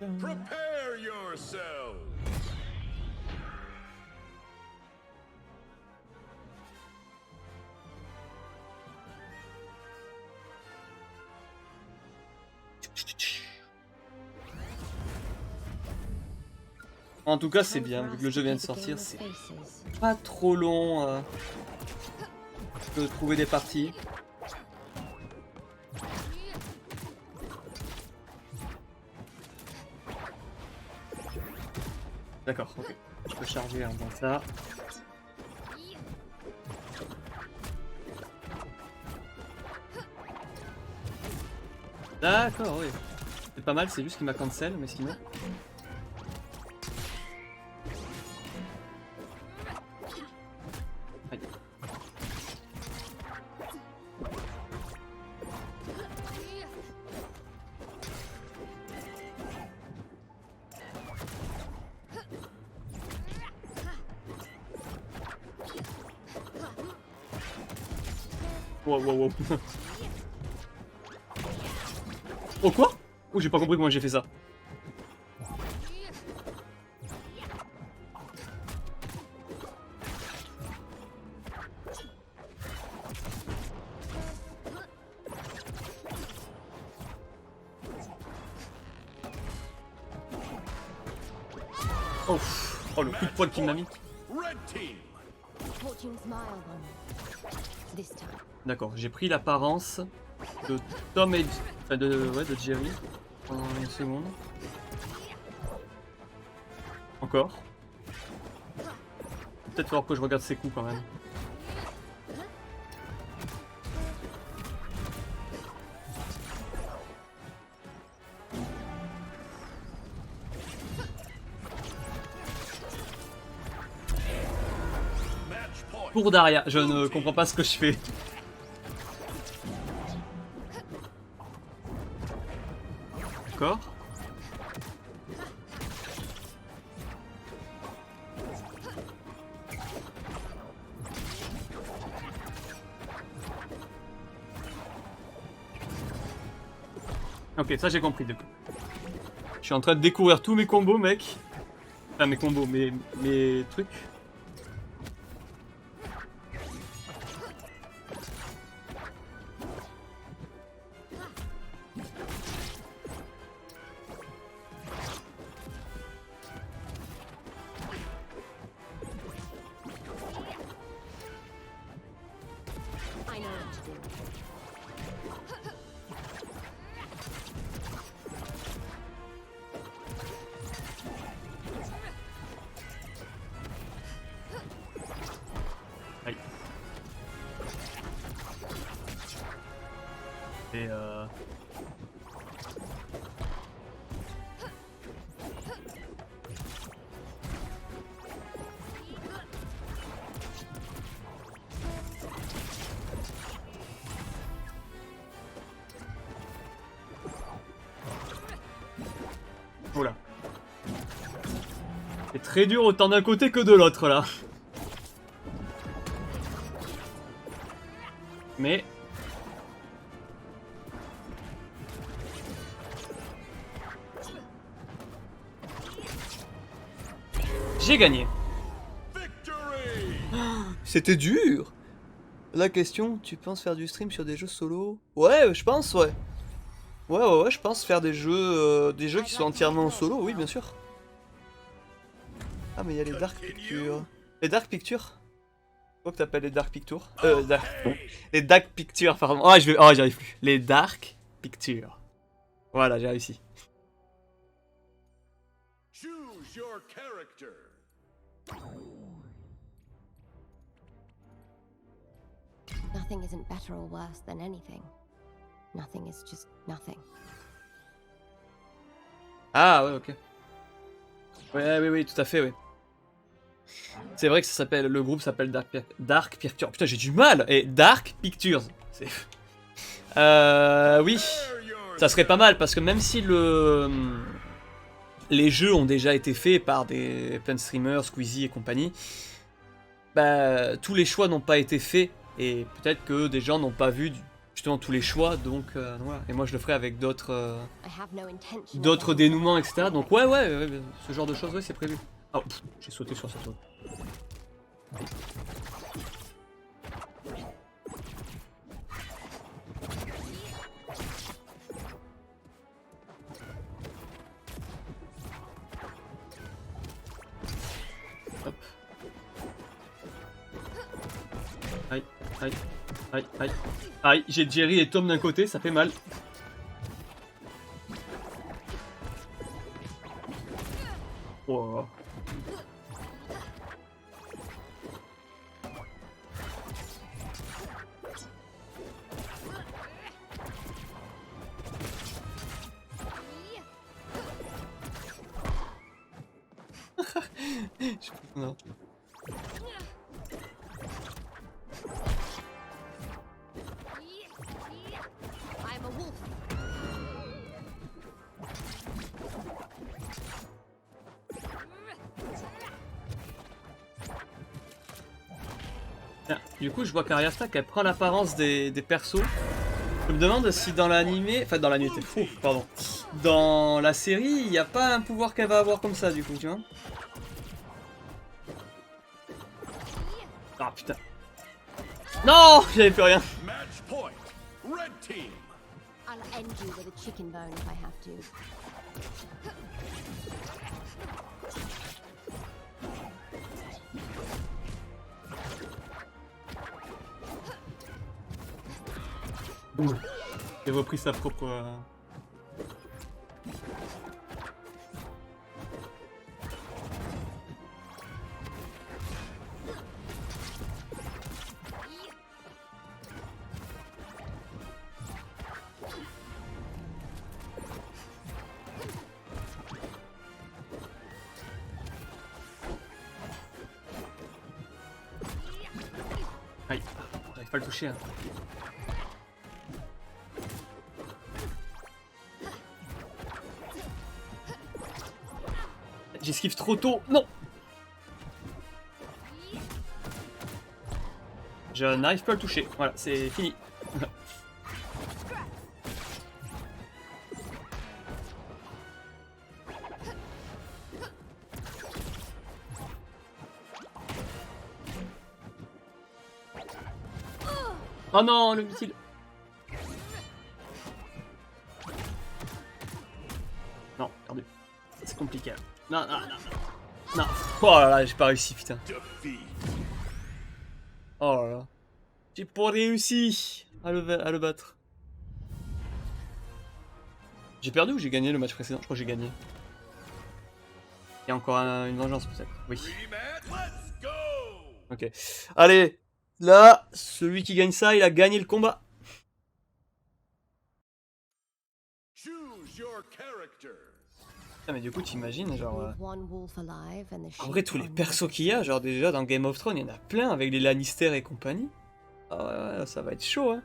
Prepare yourselves. En tout cas, c'est bien, vu que le jeu vient de sortir, c'est pas trop long de trouver des parties. D'accord, ok. Je peux charger avant ça. D'accord, oui. C'est pas mal, c'est juste qu'il m'a cancel, mais sinon... Aïe. Wow, wow, wow. Oh quoi? Oh, j'ai pas compris comment j'ai fait ça. Oh, oh le coup de poil qu'il m'a mis. Red team. Fortune smiled on me. This time. D'accord, j'ai pris l'apparence de Tom et... Enfin de Jerry pendant une seconde. Encore. Peut-être falloir que je regarde ses coups quand même. Match point. Pour Daria, je ne comprends pas ce que je fais. D'accord. Ok, ça j'ai compris du coup. Je suis en train de découvrir tous mes combos, mec. Enfin, mes combos, mes trucs. I know what to do. Aïe. Et Oula. C'est très dur autant d'un côté que de l'autre là. Mais... j'ai gagné. Victory. C'était dur. La question, tu penses faire du stream sur des jeux solo? Ouais, je pense, ouais. Ouais, je pense faire des jeux qui sont entièrement solo, oui, bien sûr. Ah, mais il y a les Dark Pictures. Les Dark Pictures? Quoi que t'appelles les Dark Pictures? Les Dark Pictures, pardon. Oh, j'y arrive plus. Les Dark Pictures. Voilà, j'ai réussi. Choose your character. Nothing isn't better or worse than anything. Nothing is just nothing. Ah ouais, ok. Ouais, oui, tout à fait, oui. C'est vrai que ça s'appelle, le groupe s'appelle Dark Pictures. Putain, j'ai du mal. Et Dark Pictures. C'est... oui, ça serait pas mal parce que même si les jeux ont déjà été faits par plein de streamers, Squeezie et compagnie, bah tous les choix n'ont pas été faits et peut-être que des gens n'ont pas vu justement tous les choix, donc voilà. Et moi je le ferai avec d'autres I have no intention of d'autres letting dénouements, etc. Donc ouais, ce genre de choses, ouais, c'est prévu. Oh, pff, j'ai sauté sur cette autre. Hop. Aïe, aïe, aïe, aïe. Aïe, j'ai Jerry et Tom d'un côté, ça fait mal. Oh. Non. I'm a wolf. Tiens, du coup, je vois qu'Ariasta qu'elle prend l'apparence des persos. Je me demande si dans l'animé, enfin dans l'animé, pardon, dans la série, il n'y a pas un pouvoir qu'elle va avoir comme ça, du coup, tu vois. Ah putain. Non, j'avais plus rien. Match point. Red team. I'll end you with a chicken bone if I have to. J'ai repris sa propre. Aïe, j'arrive pas à le toucher. Hein. J'esquive trop tôt. Non. Je n'arrive pas à le toucher. Voilà, c'est fini. Oh non, le missile. Non, perdu. C'est compliqué. Non, non, non, non. Non. Oh là là, j'ai pas réussi, putain. Defeat. Oh là là. J'ai pas réussi à le battre. J'ai perdu ou j'ai gagné le match précédent? Je crois que j'ai gagné. Il y a encore une vengeance peut-être. Oui. Rematch. Let's go. Ok. Allez. Là, celui qui gagne ça, il a gagné le combat. Choose your character. Ah mais du coup, t'imagines, genre... Leave one wolf alive and the En sheep vrai, tous les on persos qu'il y a, genre déjà dans Game of Thrones, il y en a plein avec les Lannister et compagnie. Ah ouais, ouais, ça va être chaud, hein.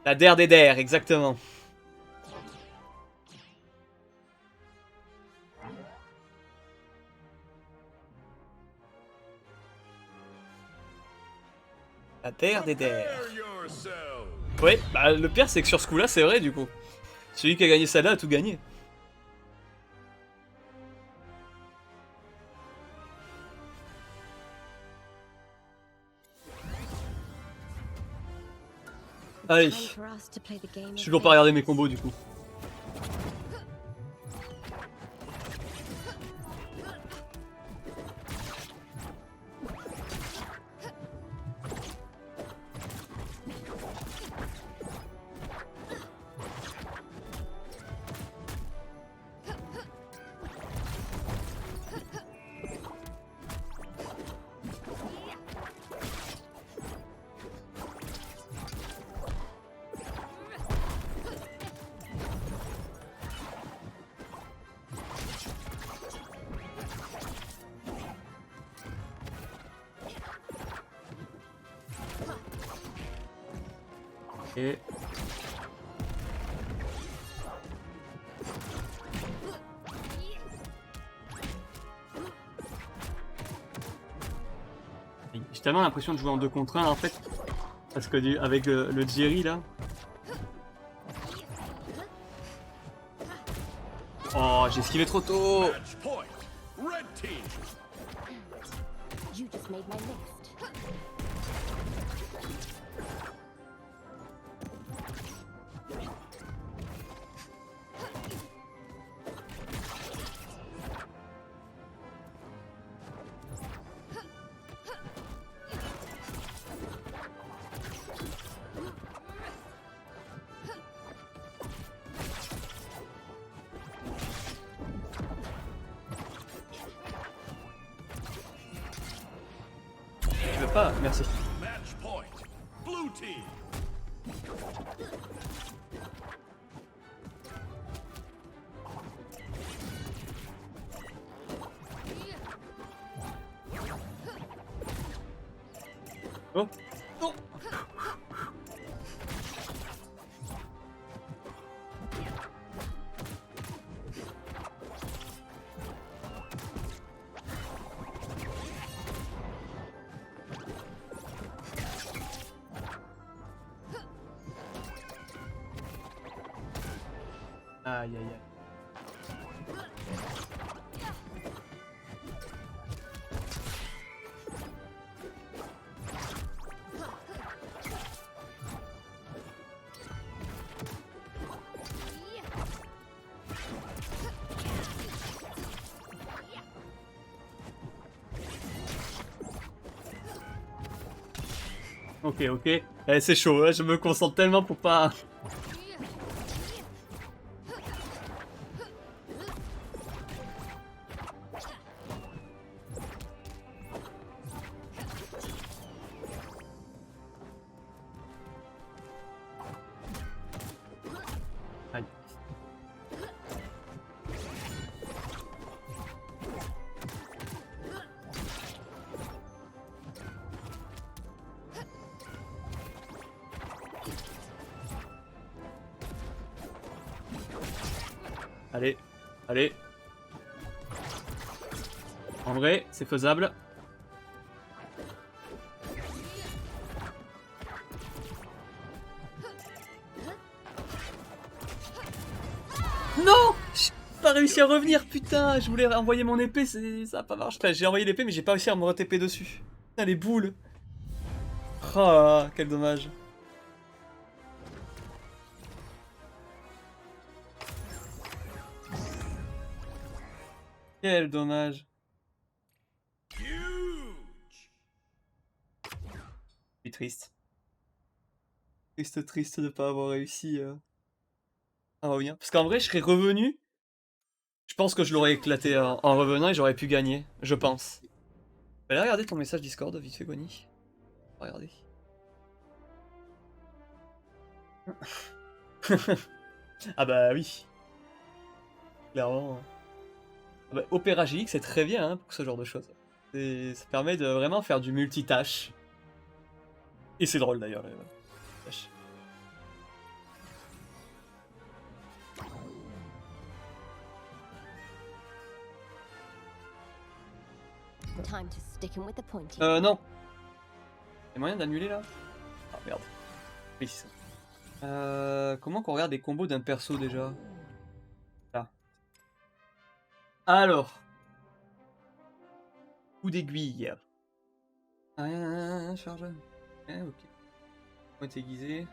La der des der, exactement. La der des der. Prepare yourself. Ouais, bah le pire c'est que sur ce coup-là, c'est vrai du coup. Celui qui a gagné celle-là a tout gagné. Allez, Time for us to play the game je of suis toujours pas regardé mes combos du coup. Et... j'ai tellement l'impression de jouer en 2 contre 1 en fait. Parce que avec le Jerry là. Oh, j'ai esquivé trop tôt. Match point. Red team. You just made my list. Je veux pas, merci. Match point. Blue team. Oh. Oh. Aïe aïe aïe. Ok, ok. Eh, c'est chaud, hein, je me concentre tellement pour pas... Aïe. Allez, allez. En vrai, c'est faisable. Non! J'ai pas réussi à revenir, putain! Je voulais envoyer mon épée, ça a pas marché. Enfin, j'ai envoyé l'épée, mais j'ai pas réussi à me re-TP dessus. Putain, les boules! Oh là là, quel dommage. Quel dommage. Huge. Je suis triste. Triste, triste de pas avoir réussi à revenir. Parce qu'en vrai, je serais revenu. Je pense que je l'aurais éclaté en revenant et j'aurais pu gagner. Je pense. Allez regarder ton message Discord, vite fait, Goni. Regardez. Ah bah oui. Clairement. Ah bah, Opéra GX, c'est très bien hein, pour ce genre de choses. Ça permet de vraiment faire du multitâche. Et c'est drôle d'ailleurs. Les tâches. Time to stick him with the pointy. Non. Y'a moyen d'annuler là? Ah merde. Oui, c'est ça. Comment qu'on regarde les combos d'un perso déjà? Là. Alors. Coup d'aiguille. Charge. Ok. Point aiguisé.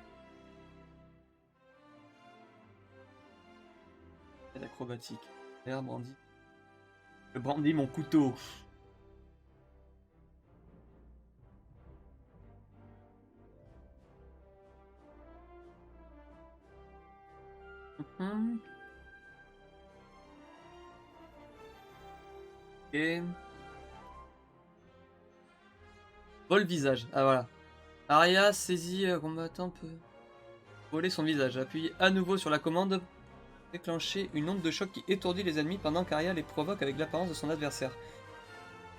Acrobatique. L'air brandi. Je brandis mon couteau. Et... Vol visage. Ah voilà. Arya saisit combattant peut voler son visage. Appuyez à nouveau sur la commande. Déclencher une onde de choc qui étourdit les ennemis pendant qu'Arya les provoque avec l'apparence de son adversaire.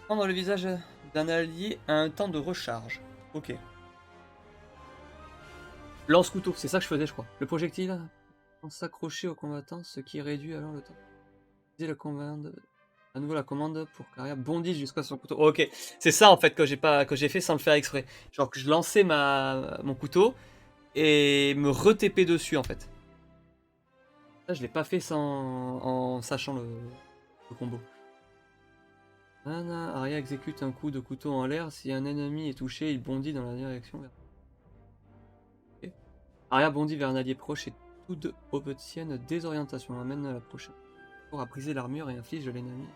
Prendre le visage d'un allié à un temps de recharge. Ok. Lance-couteau, c'est ça que je faisais je crois. Le projectile, en s'accrocher au combattant, ce qui réduit alors le temps. Utiliser la commande À nouveau la commande pour carrière bondit jusqu'à son couteau. Ok, c'est ça en fait que j'ai fait sans le faire exprès. Genre que je lançais mon couteau et me re-TP dessus en fait. Ça je l'ai pas fait en sachant le combo. Nana, Arya exécute un coup de couteau en l'air. Si un ennemi est touché, il bondit dans la direction vers... Ok. Arya bondit vers un allié proche et tous deux obtiennent désorientation. Amène à la prochaine. Pour à briser l'armure et inflige de l'ennemi.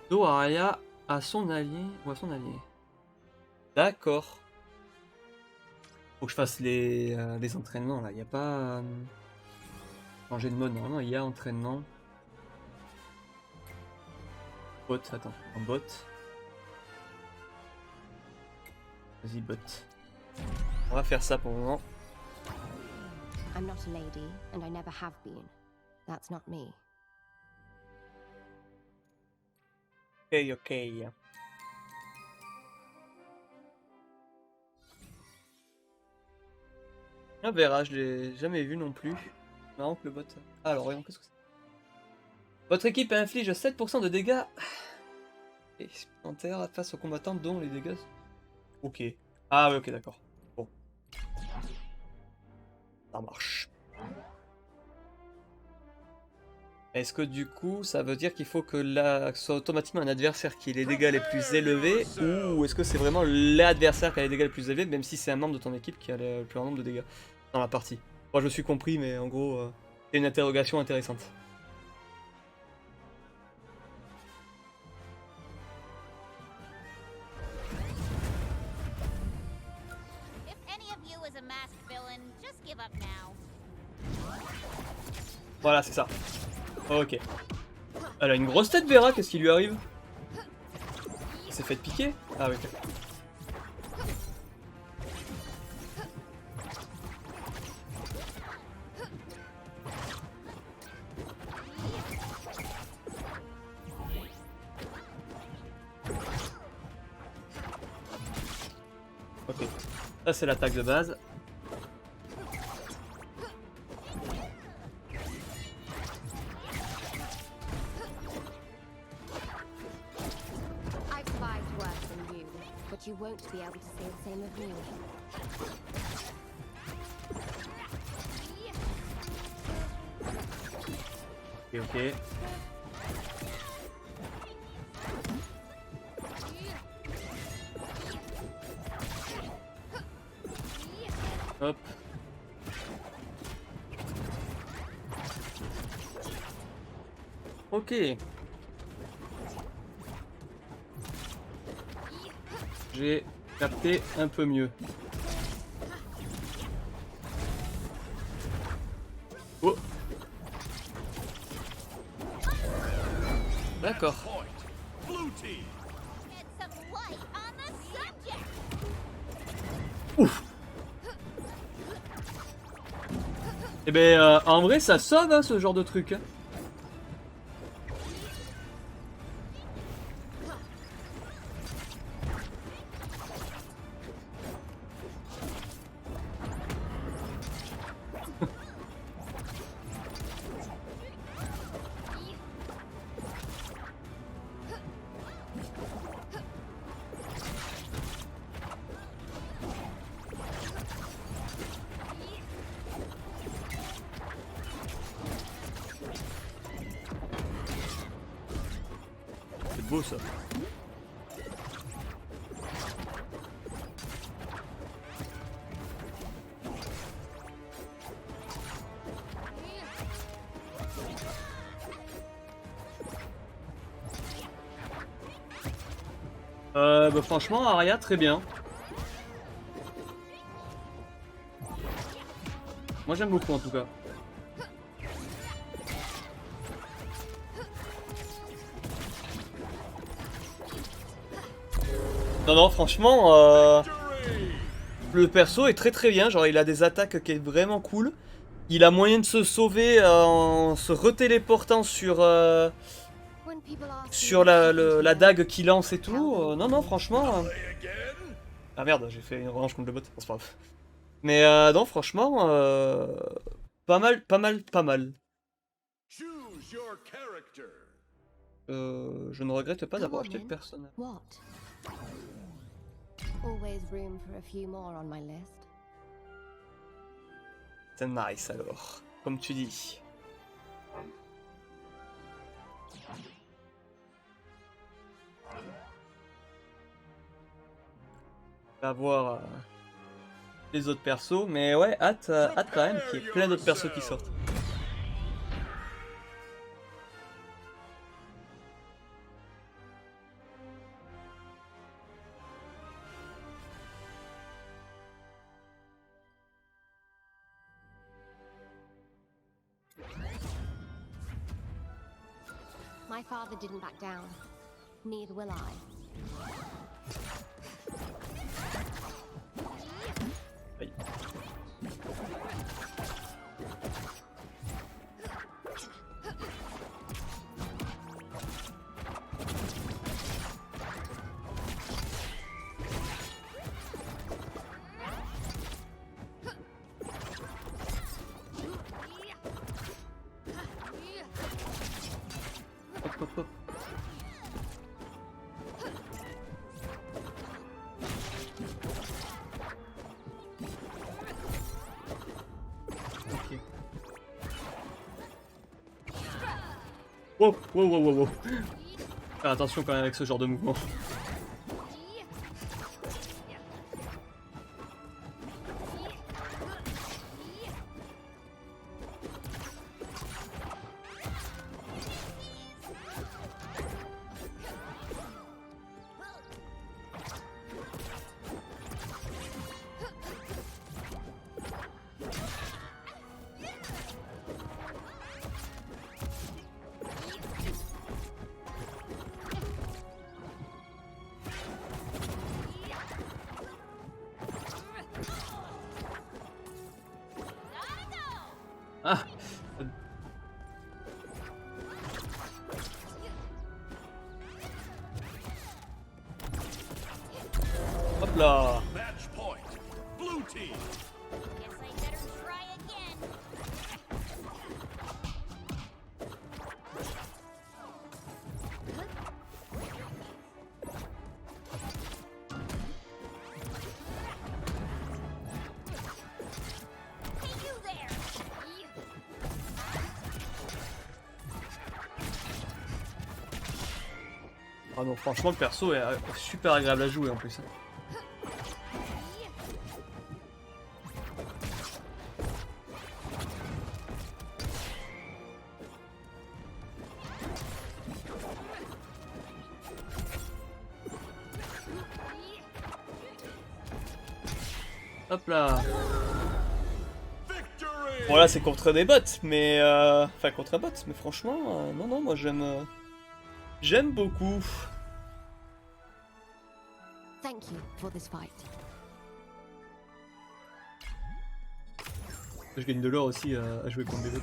Do Arya à son allié ou à son allié. D'accord. Faut que je fasse les entraînements là. Il n'y a pas changer de mode. Normalement, il y a entraînement. Bot, attends, en bot. Vas-y, bot. On va faire ça pour le moment. I'm not a lady, and I never have been. That's not me. Ok, ok. On verra, je l'ai jamais vu non plus. Marrant que le bot. Alors, voyons, qu'est-ce que c'est? Votre équipe inflige 7% de dégâts et supplémentaires face aux combattants dont les dégâts. Ok. Ah, ouais, ok, d'accord. Bon. Ça marche. Est-ce que du coup, ça veut dire qu'il faut que ce soit automatiquement un adversaire qui ait les dégâts les plus élevés, ou est-ce que c'est vraiment l'adversaire qui a les dégâts les plus élevés, même si c'est un membre de ton équipe qui a le plus grand nombre de dégâts dans la partie? Moi, je me suis compris, mais en gros, c'est une interrogation intéressante. If any of you is a masked villain, just give up now. Voilà, c'est ça. Ok. Elle a une grosse tête, Vera, qu'est-ce qui lui arrive? Elle s'est fait piquer? Ah, ok. Ok. Ça, c'est l'attaque de base. I've survived worse than you, but you won't be able to say the same of me. Ok, ok. Hop. Ok. J'ai capté un peu mieux. Oh. D'accord. Point. Blue team. Get some light on the subject. Eh ben, en vrai, ça sauve hein, ce genre de truc. Hein. C'est beau ça. Bah franchement, Arya, très bien. Moi j'aime beaucoup en tout cas. Non, non, franchement, le perso est très très bien. Genre, il a des attaques qui est vraiment cool. Il a moyen de se sauver en se retéléportant sur la dague qu'il lance et tout. Non, non, franchement. Ah merde, j'ai fait une revanche contre le bot. Bon, c'est pas grave. Mais non, franchement, pas mal, pas mal, pas mal. Choose your character. Je ne regrette pas d'avoir acheté le personnage. What? Always room for a few more on my list. C'est nice alors, comme tu dis. On va voir les autres persos, mais ouais, hâte quand même qu'il y ait plein d'autres persos qui sortent. My father didn't back down. Neither will I. Aïe. Hop, hop, hop. Ok. Wow, wow, wow, wow, wow. Faire attention quand même avec ce genre de mouvement. Ah. Hop là. Match point. Blue team. Guess I better try again. Hey, you there! Ah non, franchement le perso est super agréable à jouer en plus. Hop là. Victory. Bon là c'est contre des bots, mais enfin contre un bot, mais franchement, non non, moi j'aime beaucoup. Thank you for this fight. Je gagne de l'or aussi à jouer contre des bots.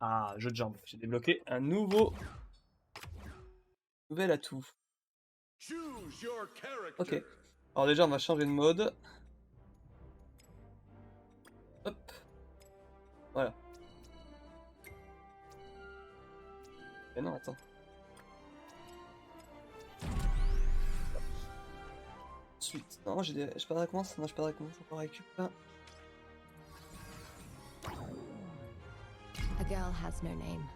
Ah, jeu de jambes, j'ai débloqué un nouvel atout. Choose your character. Ok. Alors déjà on va changer de mode. Hop. Voilà. Mais non, attends. Ensuite, non, j'ai pas de récompense. Non, j'ai pas de récompense. On récup là. A girl has no name.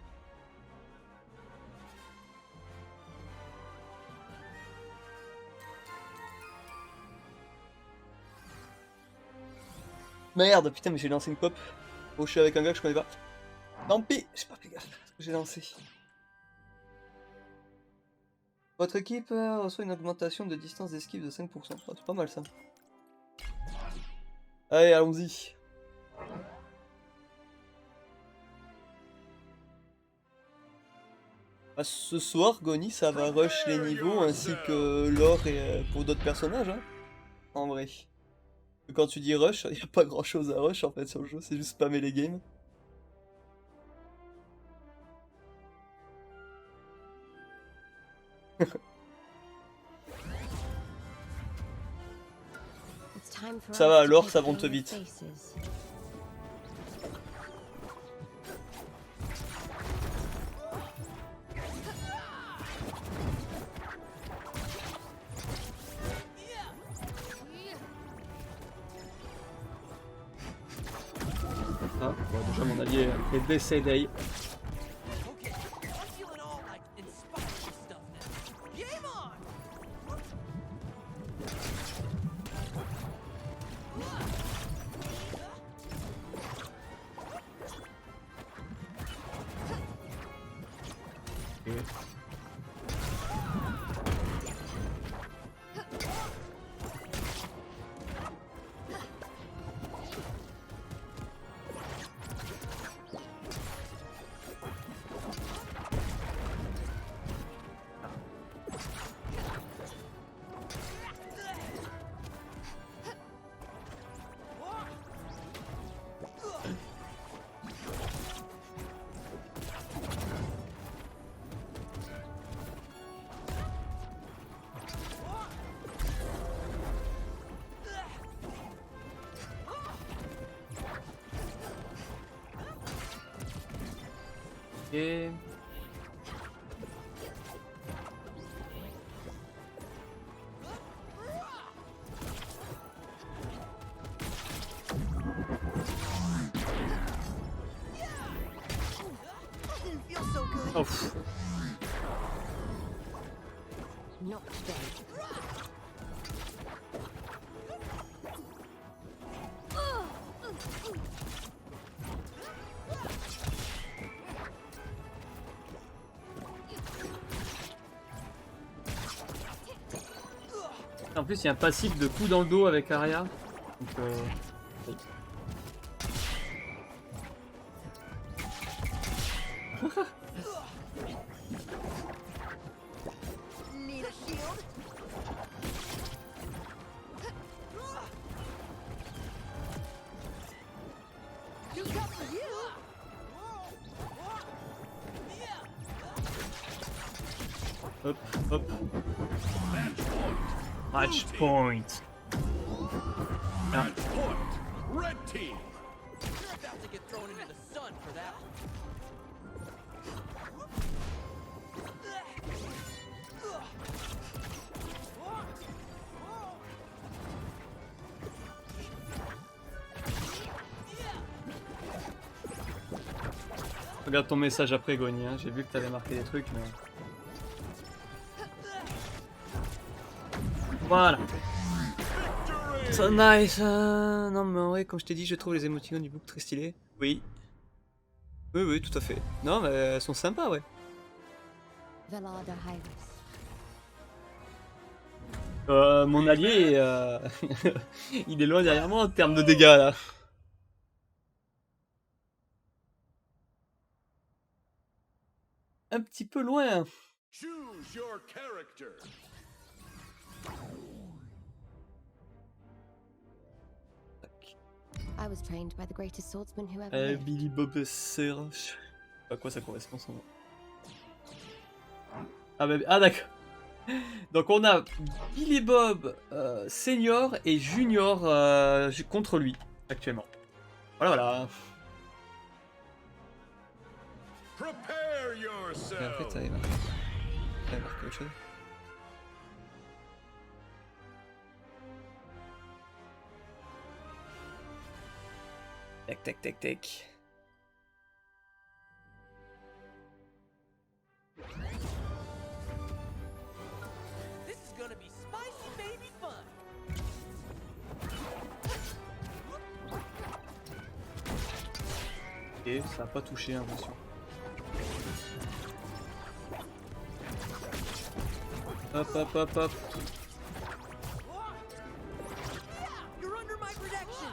Merde, putain, mais j'ai lancé une pop. Oh, je suis avec un gars que je connais pas. Tant pis, j'ai pas fait gaffe à ce que j'ai lancé. Votre équipe reçoit une augmentation de distance d'esquive de 5%. Ah, c'est pas mal ça. Allez, allons-y. Ah, ce soir, Goni, ça va rush les niveaux ainsi que l'or et pour d'autres personnages. Hein, en vrai. Quand tu dis rush, il n'y a pas grand chose à rush en fait sur le jeu, c'est juste spammer les games. Ça va alors, ça monte vite. Bon, déjà mon allié est décédé. Okay, I'm feeling all like inspired and stuff now. Game on! Et... Didn't feel so good. Oh, pff. Not today. En plus, il y a un passif de coup dans le dos avec Arya. Donc, oui. Need a shield? You got for you. Hop, hop. Match Match point. Match point. Red team. You're about to get thrown into the sun for that one. Regarde ton message après, Goni. Hein. J'ai vu que t'avais marqué des trucs, mais... Voilà. So nice. Non, mais en vrai, comme je t'ai dit, je trouve les émoticônes du book très stylés. Oui. Oui, oui, tout à fait. Non, mais elles sont sympas, ouais. Velarda Hyrus. Mon allié, il est loin derrière moi en termes de dégâts, là. Un petit peu loin. Choose your character. I was trained by the greatest swordsman who ever lived. Billy Bob Senior. Je sais pas à quoi ça correspond son nom. Ah, bah, ah d'accord. Donc on a Billy Bob Senior et Junior contre lui actuellement. Voilà, voilà. Prepare Et après, yourself. t'avais marqué autre chose. Tac, tac, tac, tac. This is gonna be spicy baby fun. Et ça a pas touché, hein, bien sûr. Hop, hop, hop, hop. You're under my protection.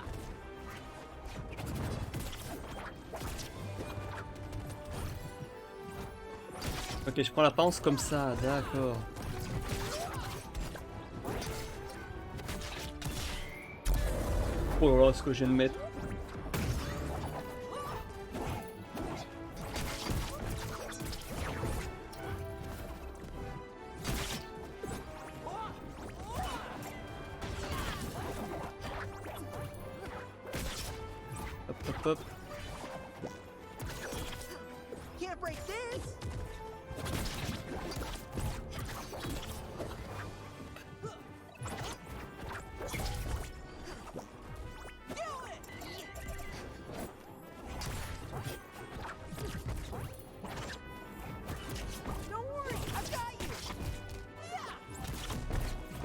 Ok, je prends la panse comme ça, d'accord. Oh là là, ce que je viens de mettre. Hop, hop, hop. Can't break this.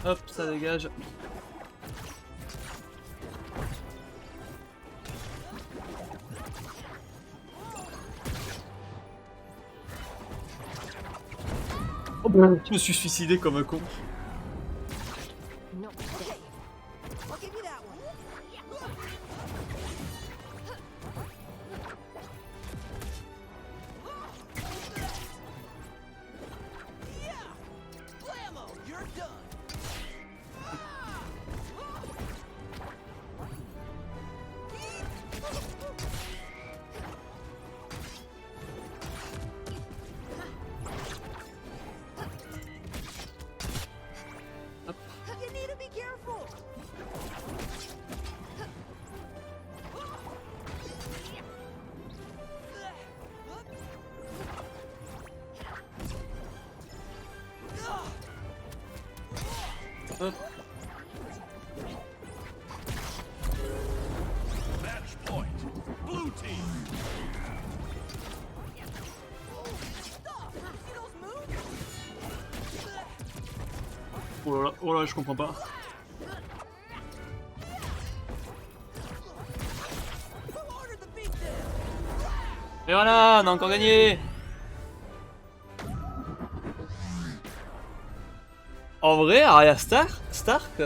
Hop, ça dégage. Oh ben, je me suis suicidé comme un con. Not today. I'll give you that one. Yeah! Blammo! You're done! You need to be careful! Hop. Match point. Blue team. Stop! See those moves? Oh là, je comprends pas. Who ordered the beatdown? Et voilà, on a encore gagné. En vrai, Arya Stark,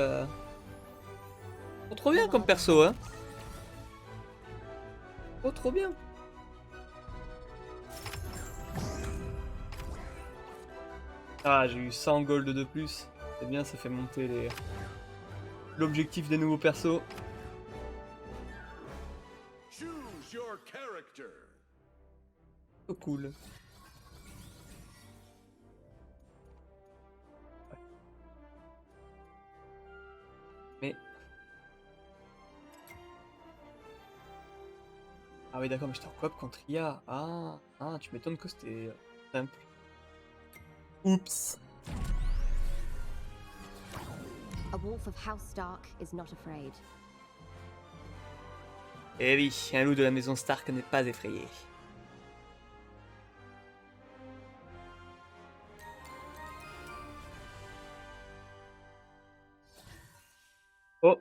trop bien comme perso, hein. Oh, trop bien. Ah, j'ai eu 100 gold de plus. C'est bien, ça fait monter l'objectif des nouveaux persos. Choose your character. Oh, cool. Mais... Ah oui d'accord, mais j'étais en coop contre IA. Ah, tu m'étonnes que c'était simple. Oups. A wolf of House Stark is not afraid. Eh oui, un loup de la maison Stark n'est pas effrayé. Oh,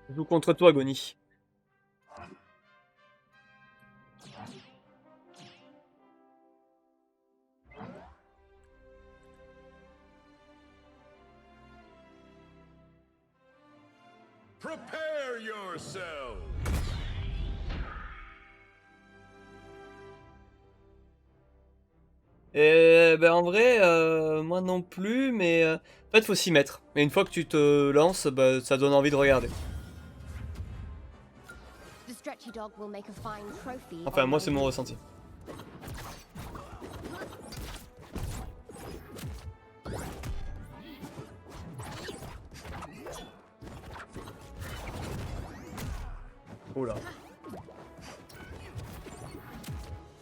je joue contre toi, Goni. Prepare yourselves. Et ben en vrai, moi non plus, mais en fait faut s'y mettre. Et une fois que tu te lances, bah, ça donne envie de regarder. The stretchy dog will make a fine trophy. Enfin, on moi c'est mon my- ressenti. Oh là.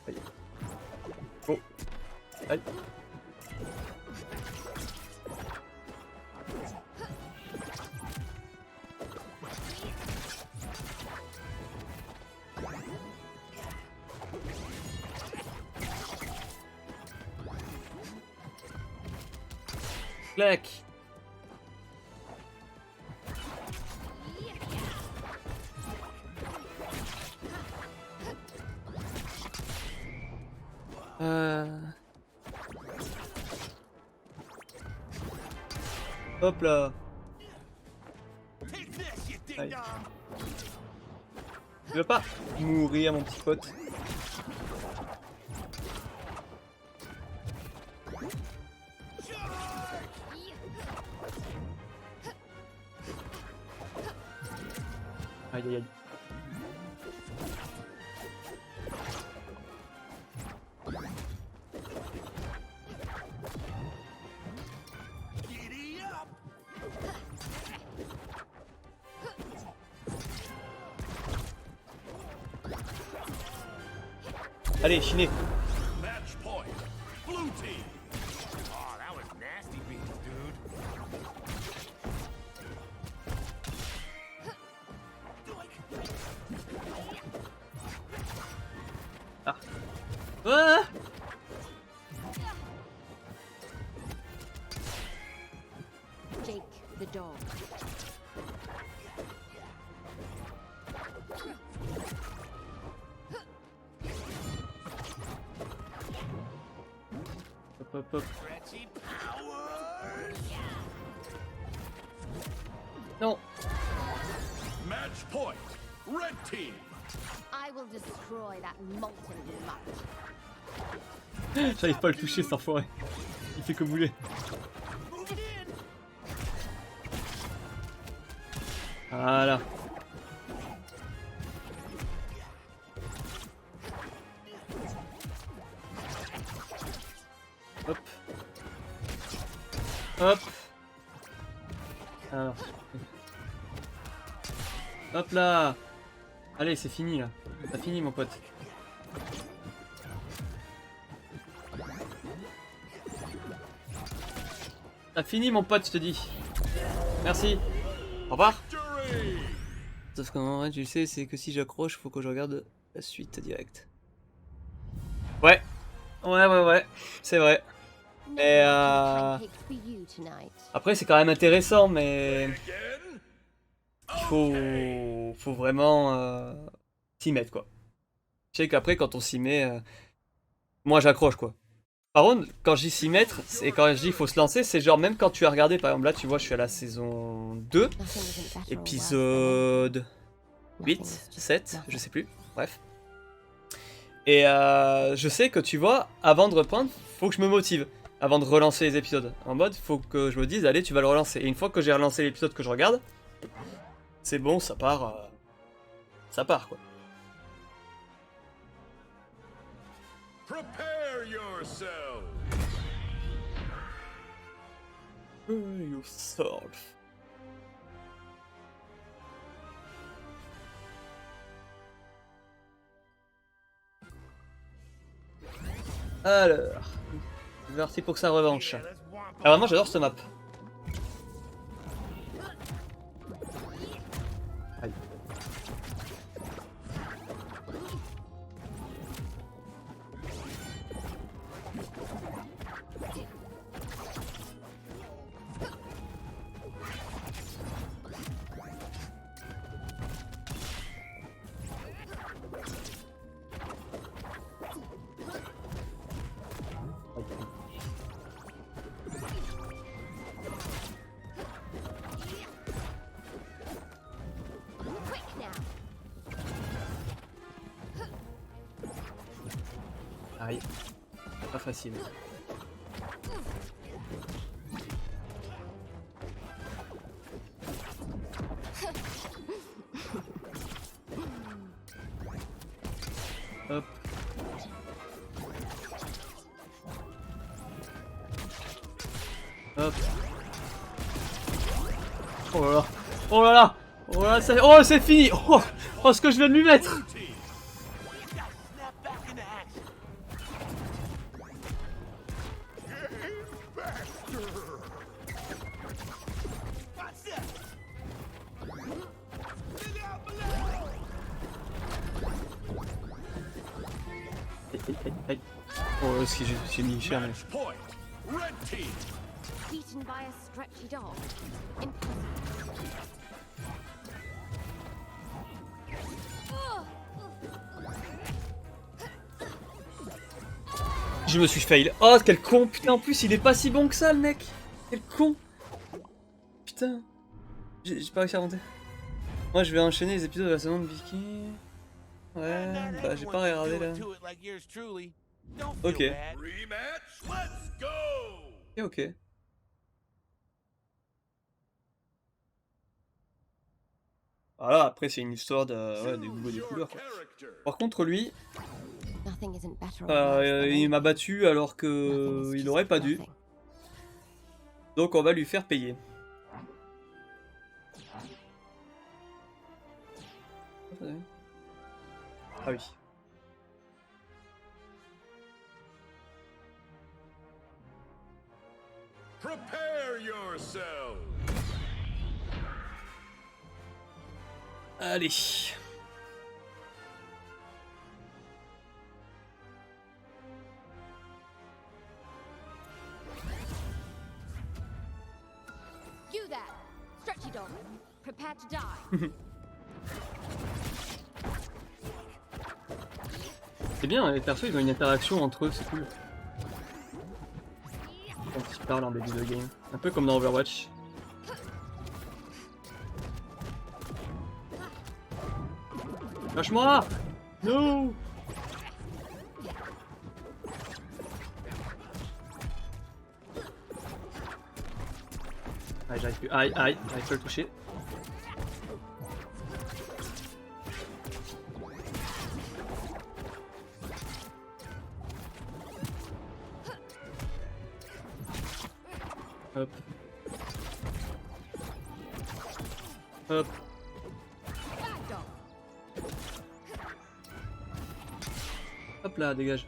Aïe. Oh. Aïe. Clac. Hop là. Take this, you ding Aïe. dong. Tu veux pas mourir, mon petit pote? Aïe aïe aïe. Giddy up. Allez, chiné. Match point. Blue team. Oh, that was nasty beats, dude. Ah. Jake the dog hop, hop. Stretchy powers. Non. Match point. Red team. I will destroy that molten mutt. J'arrive pas à le toucher cet enfoiré. Il fait que bouler. Move it in. Voilà. Hop. Hop. Alors. Hop là. Allez, c'est fini là. T'as fini mon pote. T'as fini mon pote, je te dis. Merci. Au revoir. Victory. Sauf qu'en vrai, tu le sais, c'est que si j'accroche, faut que je regarde la suite direct. Ouais. Ouais. C'est vrai. No Et more pancakes for you tonight. Après, c'est quand même intéressant, mais Again. il faut vraiment s'y mettre quoi. Je sais qu'après, quand on s'y met, moi j'accroche quoi. Par contre, quand je dis s'y mettre, et quand je dis il faut se lancer, c'est genre même quand tu as regardé, par exemple là, tu vois, je suis à la saison 2, Nothing isn't better or worse than épisode nothing 8, is just 7, nothing. je sais plus, bref. Et je sais que tu vois, avant de reprendre, faut que je me motive. Avant de relancer les épisodes. En mode, faut que je me dise, allez, tu vas le relancer. Et une fois que j'ai relancé l'épisode que je regarde, c'est bon, ça part. Ça part quoi. Prepare yourself. Yourself. Alors, c'est parti pour sa revanche. Yeah, let's whomp Alors vraiment j'adore cette map. Aïe. Quick now. Aïe. Pas facile. Hop. Hop. Oh là là. Oh là là. Oh là, oh c'est fini. Oh ce que je viens de lui mettre. team. We gotta snap back into action. What's this? Look out below. Aïe. Oh ce que j'ai mis cher mais. Match point. Red team. Beaten by a stretchy dog. Impossible. Je me suis fail. Oh quel con. Putain en plus il est pas si bon que ça le mec. Quel con. Putain. J'ai pas réussi à remonter. Moi je vais enchaîner les épisodes de la saison de Vicky. Ouais, bah j'ai pas regardé là. Ok. Rematch. Let's go. Ok. Voilà, après c'est une histoire de, ouais, des goûts et des Your couleurs quoi. character. Par contre lui, Nothing isn't better or worse than il m'a battu alors nothing que is il just aurait pas dû. nothing. Donc on va lui faire payer. Ah oui. Prepare yourself. Allez. You there, stretchy dog. Prepare to die. C'est bien, les persos ils ont une interaction entre eux, c'est cool. parle en début de game. Un peu comme dans Overwatch. Lâche-moi! No! Aïe, j'arrive plus. Aïe, aïe, j'arrive pas à le toucher. Hop. Hop. Hop là, dégage.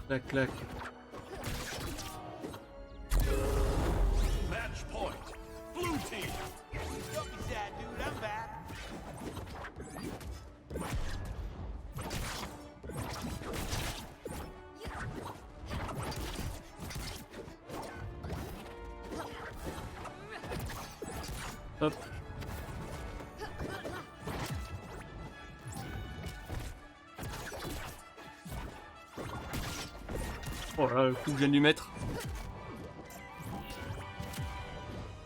Clac, clac. Match point. Blue team. Don't be sad, dude. I'm back. Hop. Oh là, le coup que je viens de lui mettre.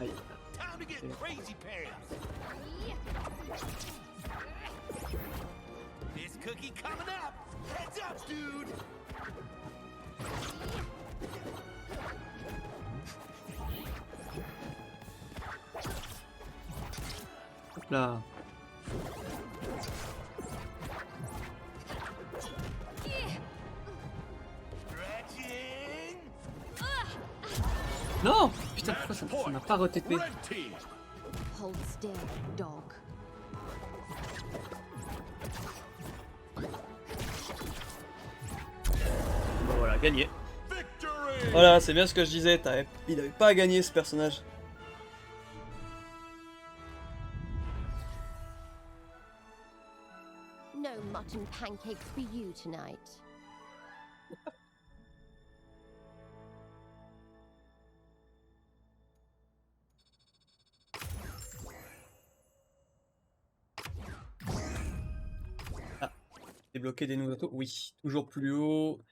Aïe. Time to get crazy pants. This cookie coming up. Heads up, dude. Hop là. Stretching. Non! Putain, pourquoi ça m'a pas retépé? Red team. Hold still, dog. Bon voilà, gagné. Victory. Voilà, c'est bien ce que je disais, il avait pas à gagner ce personnage. No mutton pancakes for you tonight. Débloquer des nouveaux atos? Oui. Toujours plus haut.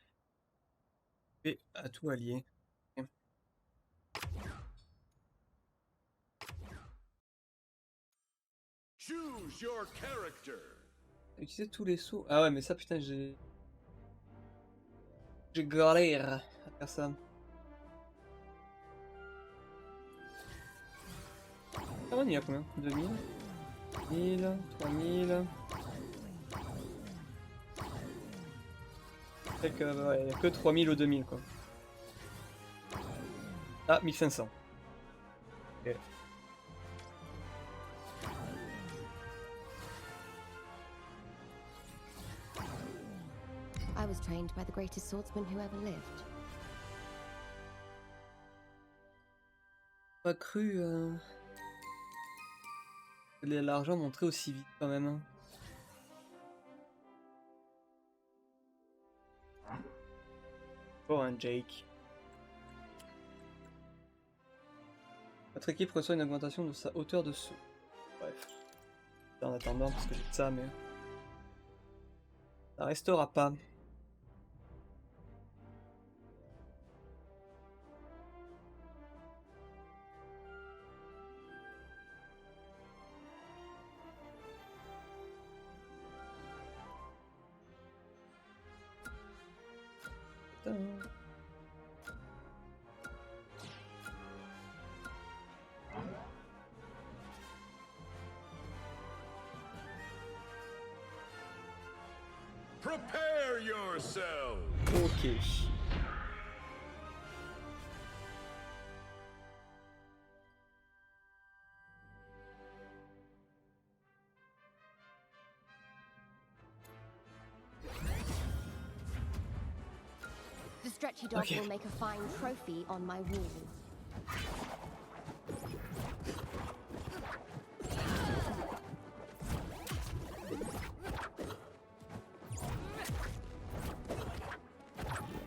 Et atout allié. Ok. Choose your character. Utiliser tous les sauts. Ah ouais, mais ça, putain, j'ai. J'ai galère à faire ça. Ah, on y a combien? 2000 1000 3000. Fait que, ouais, y a que 3000 ou 2000 quoi. Ah, 1500. Ok. I was trained by the greatest swordsman who ever lived. Pas cru que l'argent montrait aussi vite quand même. Hein. Oh un Jake. Votre équipe reçoit une augmentation de sa hauteur de saut. Bref. En attendant parce que j'ai ça mais. Ça restera pas. Prepare yourself. Ok. The stretchy dog Okay. will make a fine trophy on my wall.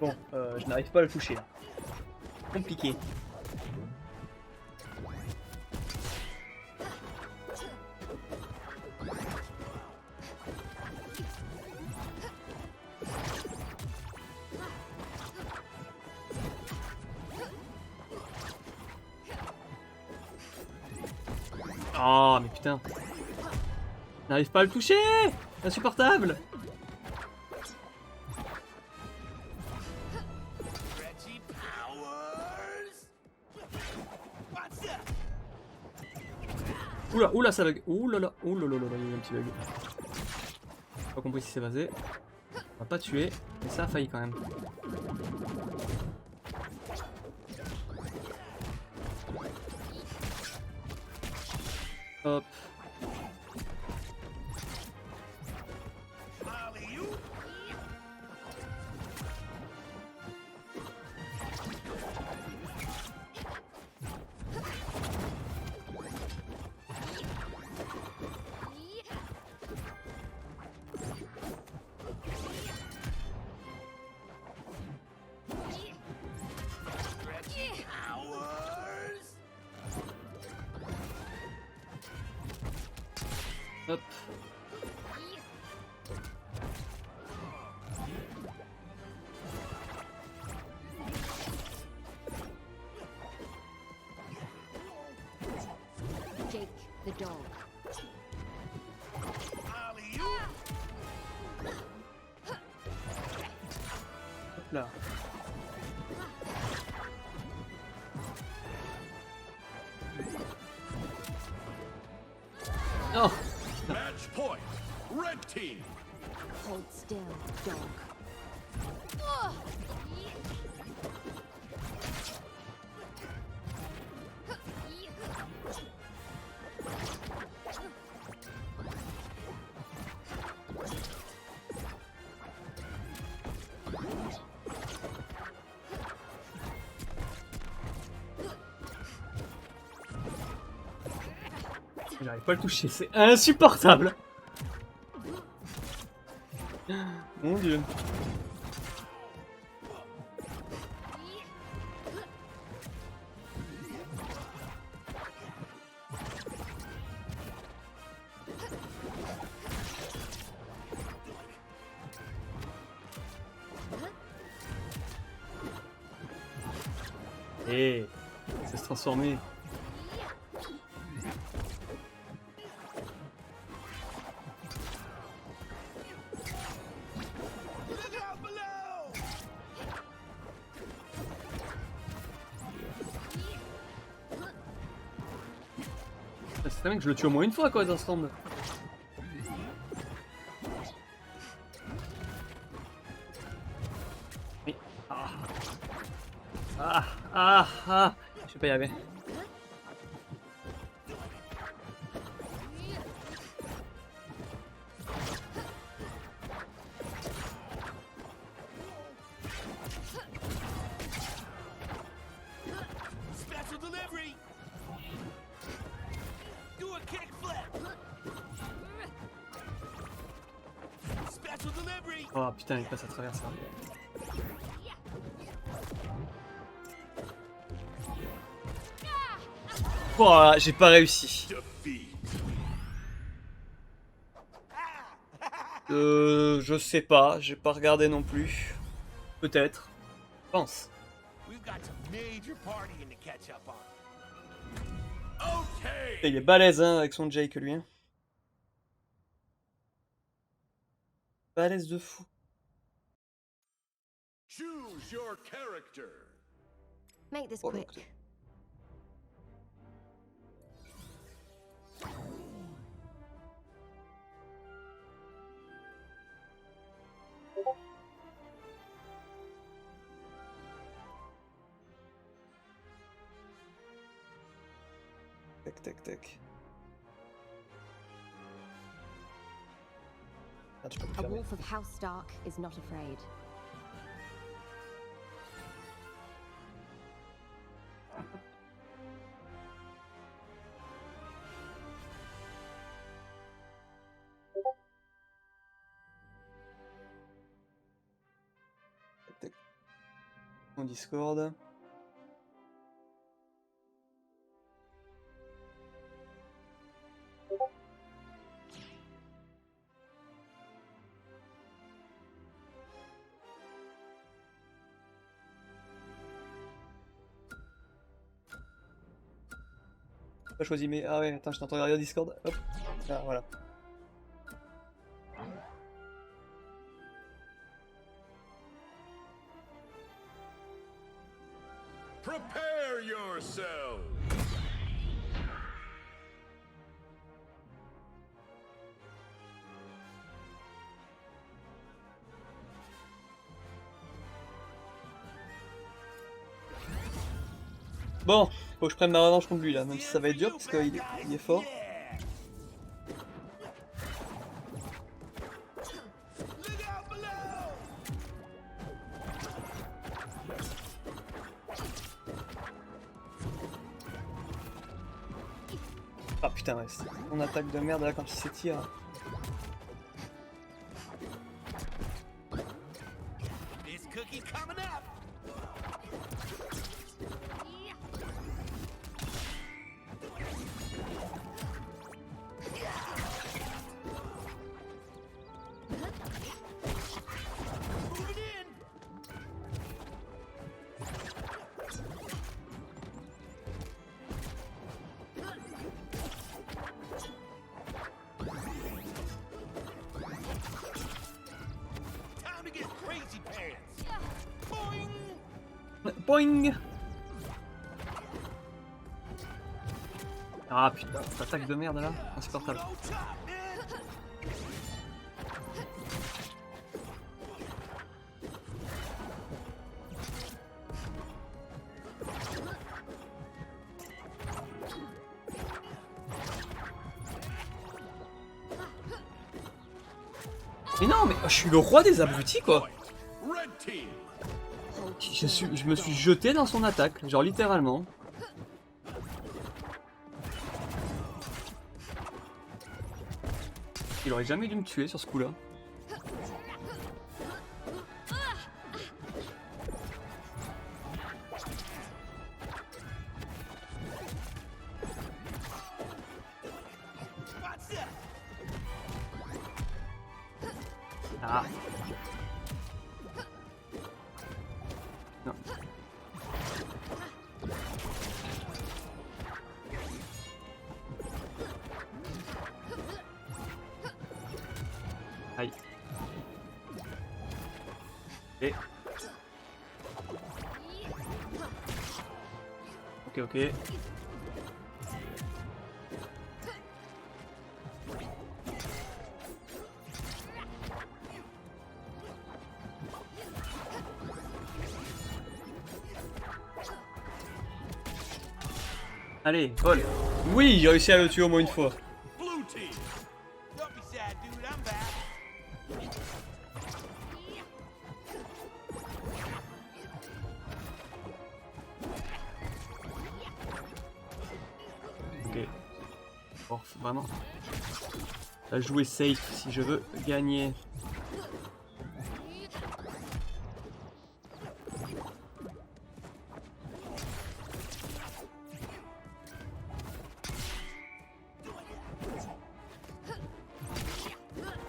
Bon, je n'arrive pas à le toucher là. Compliqué. Oh, mais putain. N'arrive pas à le toucher. Insupportable. Stretchy powers. What's that? Oula, oula, ça bug. Oula, là, oula, là, là, là, il y a eu un petit bug. J'ai pas compris si c'est basé. On va pas tuer, mais ça a failli quand même. Hop. Alley-oop. Stretchy powers. Hop. Jake the dog. Alley-oop. Hop là. Oh. Match point. Red team. Hold still, dog. J'arrive pas à le toucher, c'est insupportable. Mon dieu. Eh, ça se transformer. Look out below. C'est très bien que je le tue au moins une fois quoi dans ce round. Oui. Ah. Ah, ah, ah. Je vais pas y arriver. Special delivery. Do a kick flip. Special delivery. Oh putain, il passe à travers ça. Oh, j'ai pas réussi. Defeat. Je sais pas, j'ai pas regardé non plus. Peut-être. Je pense. We've got some major partying to catch up on. Okay. Il est balèze hein, avec son Jake lui. Hein. Balèze de fou. Choose your character. Make this Oh, quick. ok. Tac tac tac. Ah, tu peux me A fermer. wolf of House Stark is not afraid. Tac, tac. Mon Discord. Pas choisi, mais. Ah ouais, attends, je t'entends derrière Discord. Hop. Ah, voilà. Prepare yourselves. Bon, faut que je prenne ma revanche contre lui là, même si ça va être dur parce qu'il est fort. Ah putain, ouais, on attaque de merde là quand il s'étire. This cookie coming up. Moving in. Time to get crazy pants. Boing. Boing. Ah putain, cette attaque de merde là, insupportable. Go top, man. Mais non, mais je suis le roi des abrutis quoi. Red team. Je me suis jeté dans son attaque, genre littéralement. Il aurait jamais dû me tuer sur ce coup-là. What's that? Ah. Non. Aïe. Et. Ok, ok. Allez, vol. Oui, j'ai réussi à le tuer au moins une fois. Blue team. Don't be sad, dude. I'm back. Ok. Bon, faut vraiment. À jouer safe si je veux gagner.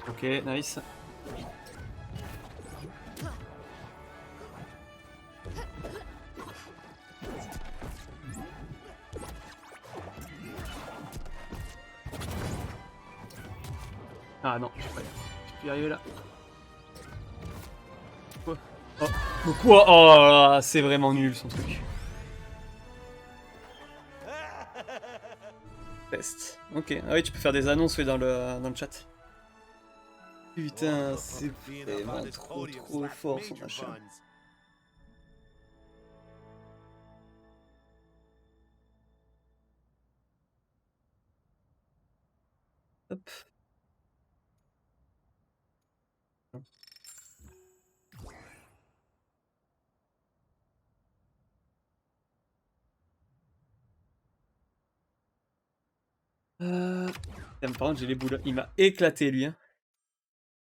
Ok, nice. Ah non, je peux y arriver là. Quoi? Oh, quoi? Oh là là, c'est vraiment nul son truc. Test. Ok, ah oui, tu peux faire des annonces oui, dans le chat. Putain, c'est vraiment trop fort son machin. Hop. Putain, par contre, j'ai les boules. Il m'a éclaté lui. Hein.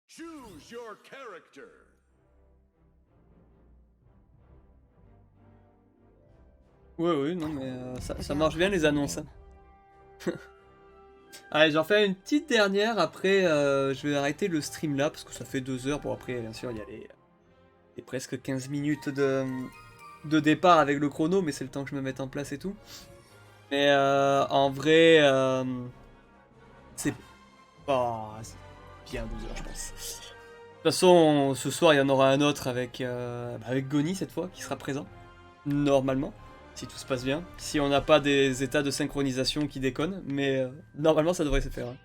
Choose your character. Ouais, non, mais ça marche bien les annonces. Hein. Allez, j'en fais une petite dernière. Après, je vais arrêter le stream là parce que ça fait 2 heures. Bon, après, bien sûr, il y a les presque 15 minutes de départ avec le chrono, mais c'est le temps que je me mette en place et tout. Mais en vrai, c'est pas bien 2 heures, je pense. De toute façon, ce soir, il y en aura un autre avec, avec Goni cette fois, qui sera présent. Normalement, si tout se passe bien. Si on n'a pas des états de synchronisation qui déconnent, mais normalement, ça devrait se faire. Hein.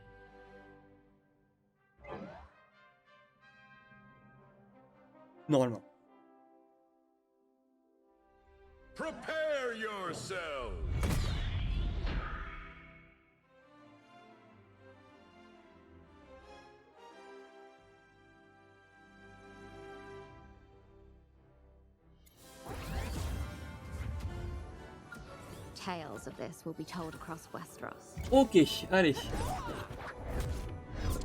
Normalement. Prepare yourselves! Tales of this will be told across Westeros. Ok, allez.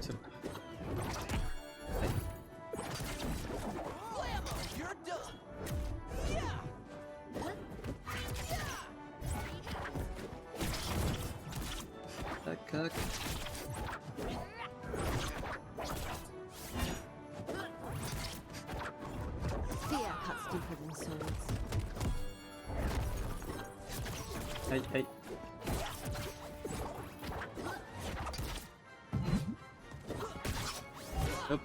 C'est bon. Blammo! You're done. Tac, tac. Fear cuts deeper than swords. Aïe, aïe. Hop.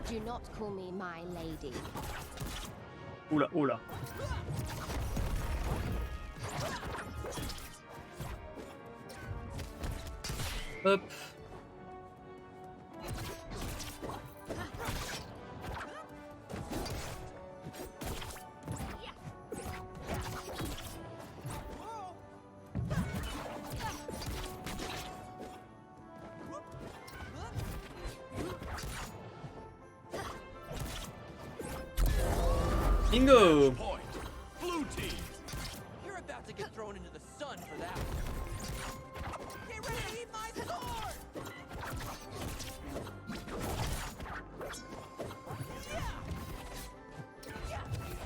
Do not call me my lady. Oula, oula. Hop. Bingo! Point. Blue team. You're about to get thrown into the sun for that one. Get ready to eat my sword!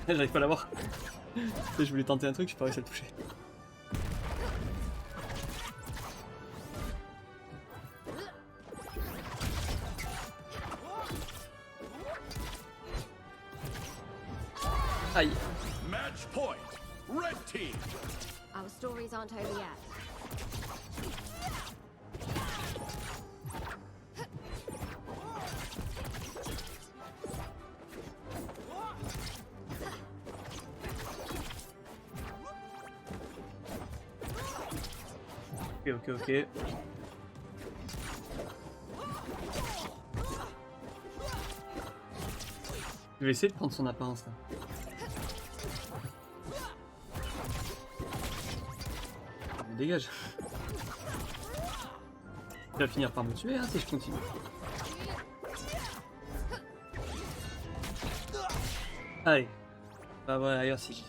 J'arrive pas à l'avoir. Je voulais tenter un truc, j'ai pas réussi à le toucher. Aïe. Match point. Red team. Our stories aren't over yet. Ok, ok, ok. Je vais essayer de prendre son apparence là. Mais dégage. Il va finir par me tuer hein, si je continue. Allez. Bah voilà, ailleurs si.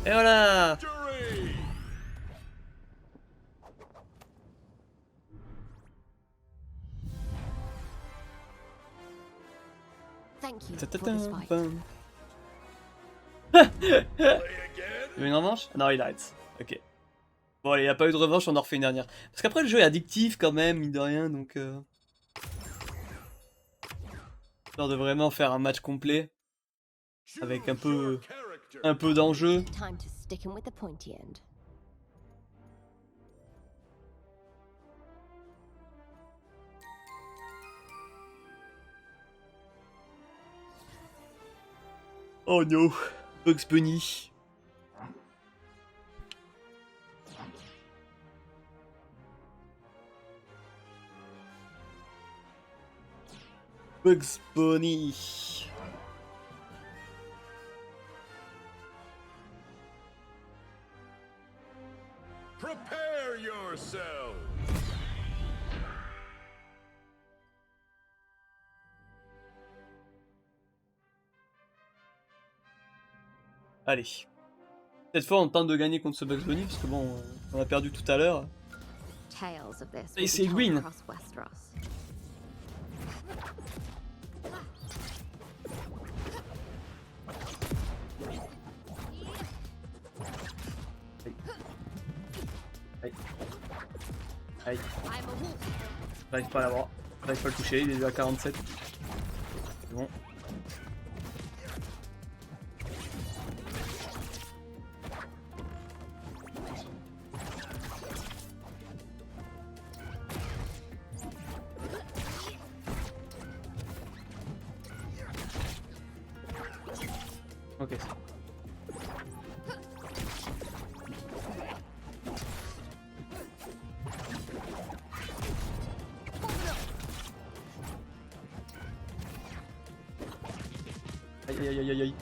Et voilà. Victory. Thank you for Ta-ta-ta, this fight. pam. Play again. Il y a une revanche? Non, il arrête. Ok. Bon, allez, il n'y a pas eu de revanche, on en refait une dernière. Parce qu'après, le jeu est addictif quand même, mine de rien, donc... Histoire de vraiment faire un match complet, avec un peu d'enjeu. Time to stick him with the pointy end. Oh no, Bugs Bunny. Bugs Bunny. Prepare yourselves. Allez. Cette fois, on tente de gagner contre ce Bugs Bunny, parce que bon, on a perdu tout à l'heure. Tales of this Et will c'est be told Gwyn. across Westeros. Aïe. Aïe. I'm a wolf. J'arrive pas à l'avoir. J'arrive pas à le toucher, il est déjà à 47. C'est bon. Ok, c'est bon. Aïe aïe aïe aïe aïe.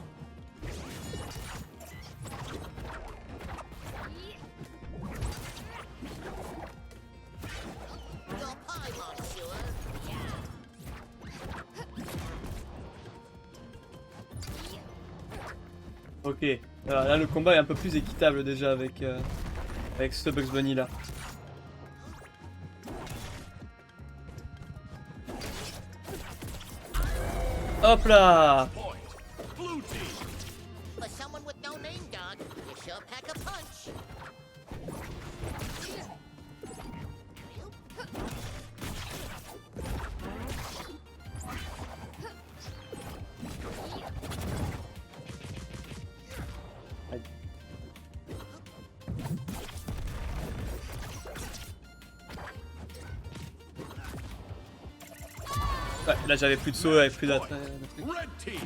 Your pie, monsieur. Ok, là le combat est un peu plus équitable déjà avec ce Bugs Bunny là. Hop là! Point. Blue team. For someone with no name, dog, you sure pack a punch. Ouais, là j'avais plus de saut, avec plus d'attaque. Red team.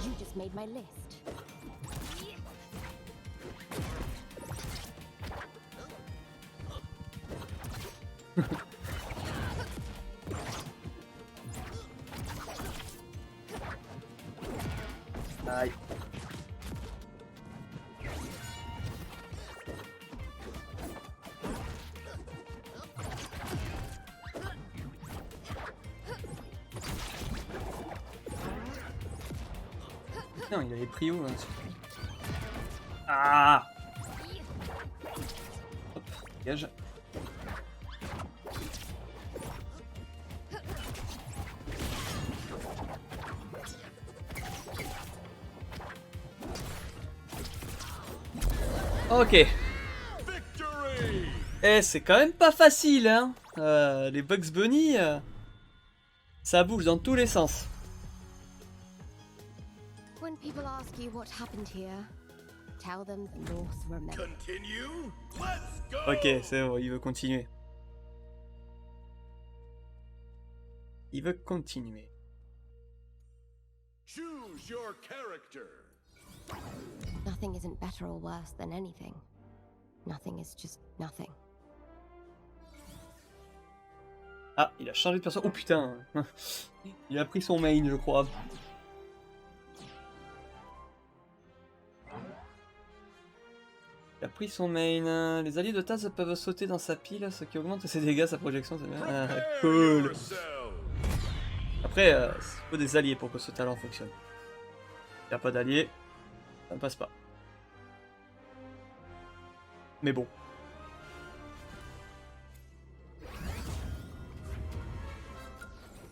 You just made my list. Aïe. Non, il avait pris où là? Ah! Hop, dégage. Ok. Victory. Eh, c'est quand même pas facile, hein. Les Bugs Bunny, ça bouge dans tous les sens. When people ask you what happened here, tell them the North remember. Continue. Let's go. Ok, c'est bon, il veut continuer. Il veut continuer. Choose your character. Nothing isn't better or worse than anything. Nothing is just nothing. Ah, il a changé de perso. Oh putain. Il a pris son main, je crois. Il a pris son main. Les alliés de Taz peuvent sauter dans sa pile, ce qui augmente ses dégâts, sa projection. C'est bien. Ah, Prepare cool. yourselves. Après, il faut des alliés pour que ce talent fonctionne. Il n'y a pas d'alliés, ça ne passe pas. Mais bon.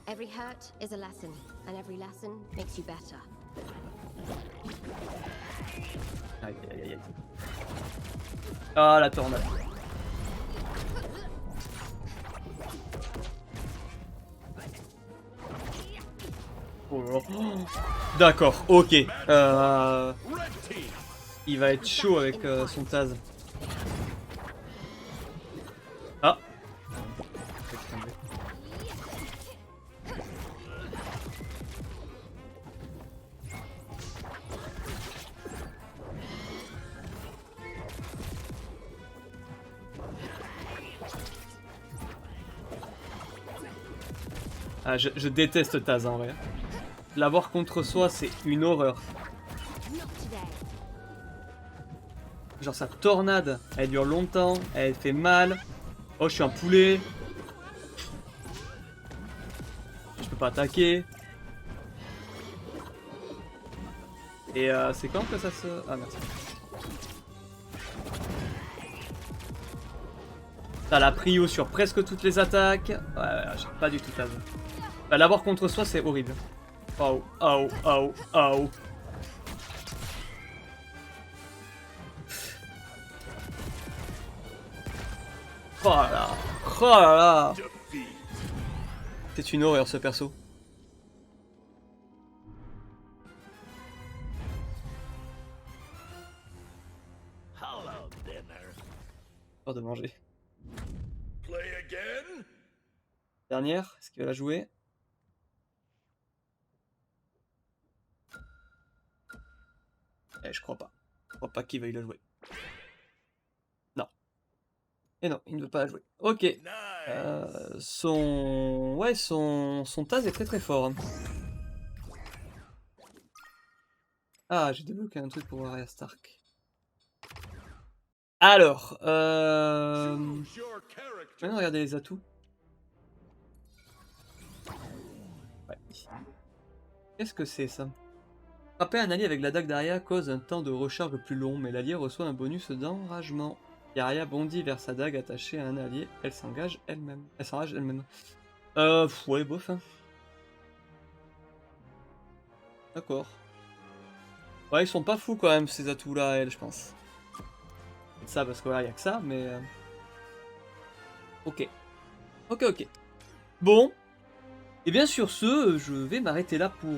Every hurt is a lesson, and every lesson makes you better. Aïe aïe aïe aïe. Ah, la tornade. Oh là là. D'accord, ok. Red team. Il va être chaud avec son Taz. Ah. Ah, je déteste Taz en vrai. L'avoir contre soi, c'est une horreur. Not today. Genre sa tornade, elle dure longtemps, elle fait mal. Oh, je suis un poulet. Je peux pas attaquer. Et c'est quand que ça se... Ah merci. T'as la prio sur presque toutes les attaques. Ouais, j'ai pas du tout Taz. Bah, l'avoir contre soi, c'est horrible. Oh, oh, oh, oh. Oh là là. Oh là là. Defeat. C'est une horreur ce perso. Hello, dinner. Peur de manger. Play again? Dernière, est-ce qu'il va la jouer? Je crois pas. Je crois pas qu'il veuille la jouer. Non. Et non, il ne veut pas la jouer. Ok. Nice. Ouais, son Taz est très très fort. Hein. Ah, j'ai débloqué un truc pour Arya Stark. Alors, Choose your character. maintenant regardez les atouts. Ouais. Qu'est-ce que c'est ça? Frapper un allié avec la dague d'Arya cause un temps de recharge plus long, mais l'allié reçoit un bonus d'enragement. Et Arya bondit vers sa dague attachée à un allié, elle s'engage elle-même. Elle s'enrage elle-même. Ouais, bof. Hein. D'accord. Ouais, ils sont pas fous quand même ces atouts-là, elle, je pense. C'est ça parce que voilà, y a que ça, mais. Ok. Ok. Bon. Et bien sur ce, je vais m'arrêter là pour...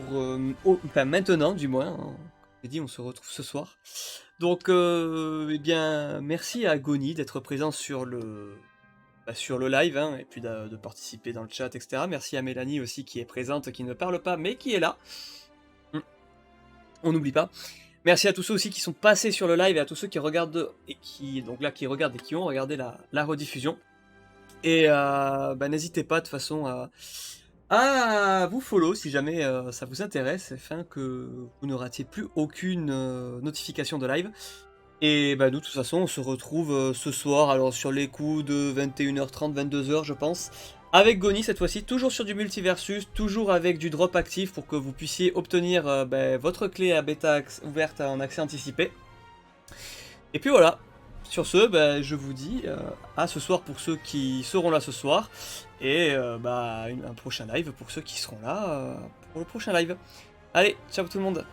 enfin maintenant du moins, hein. Comme j'ai dit, on se retrouve ce soir. Donc, eh bien, merci à Goni d'être présent sur le live, hein, et puis de participer dans le chat, etc. Merci à Mélanie aussi qui est présente, qui ne parle pas, mais qui est là. On n'oublie pas. Merci à tous ceux aussi qui sont passés sur le live et à tous ceux qui regardent et qui regardent et qui ont regardé la rediffusion. Et n'hésitez pas de toute façon à vous follow si jamais ça vous intéresse, afin que vous ne ratiez plus aucune notification de live. Et nous de toute façon on se retrouve ce soir, alors sur les coups de 21h30, 22h je pense, avec Goni cette fois-ci, toujours sur du multiversus, toujours avec du drop actif pour que vous puissiez obtenir votre clé à bêta ouverte en accès anticipé. Et puis voilà. Sur ce, je vous dis à ce soir pour ceux qui seront là ce soir, et un prochain live pour ceux qui seront là pour le prochain live. Allez, ciao tout le monde!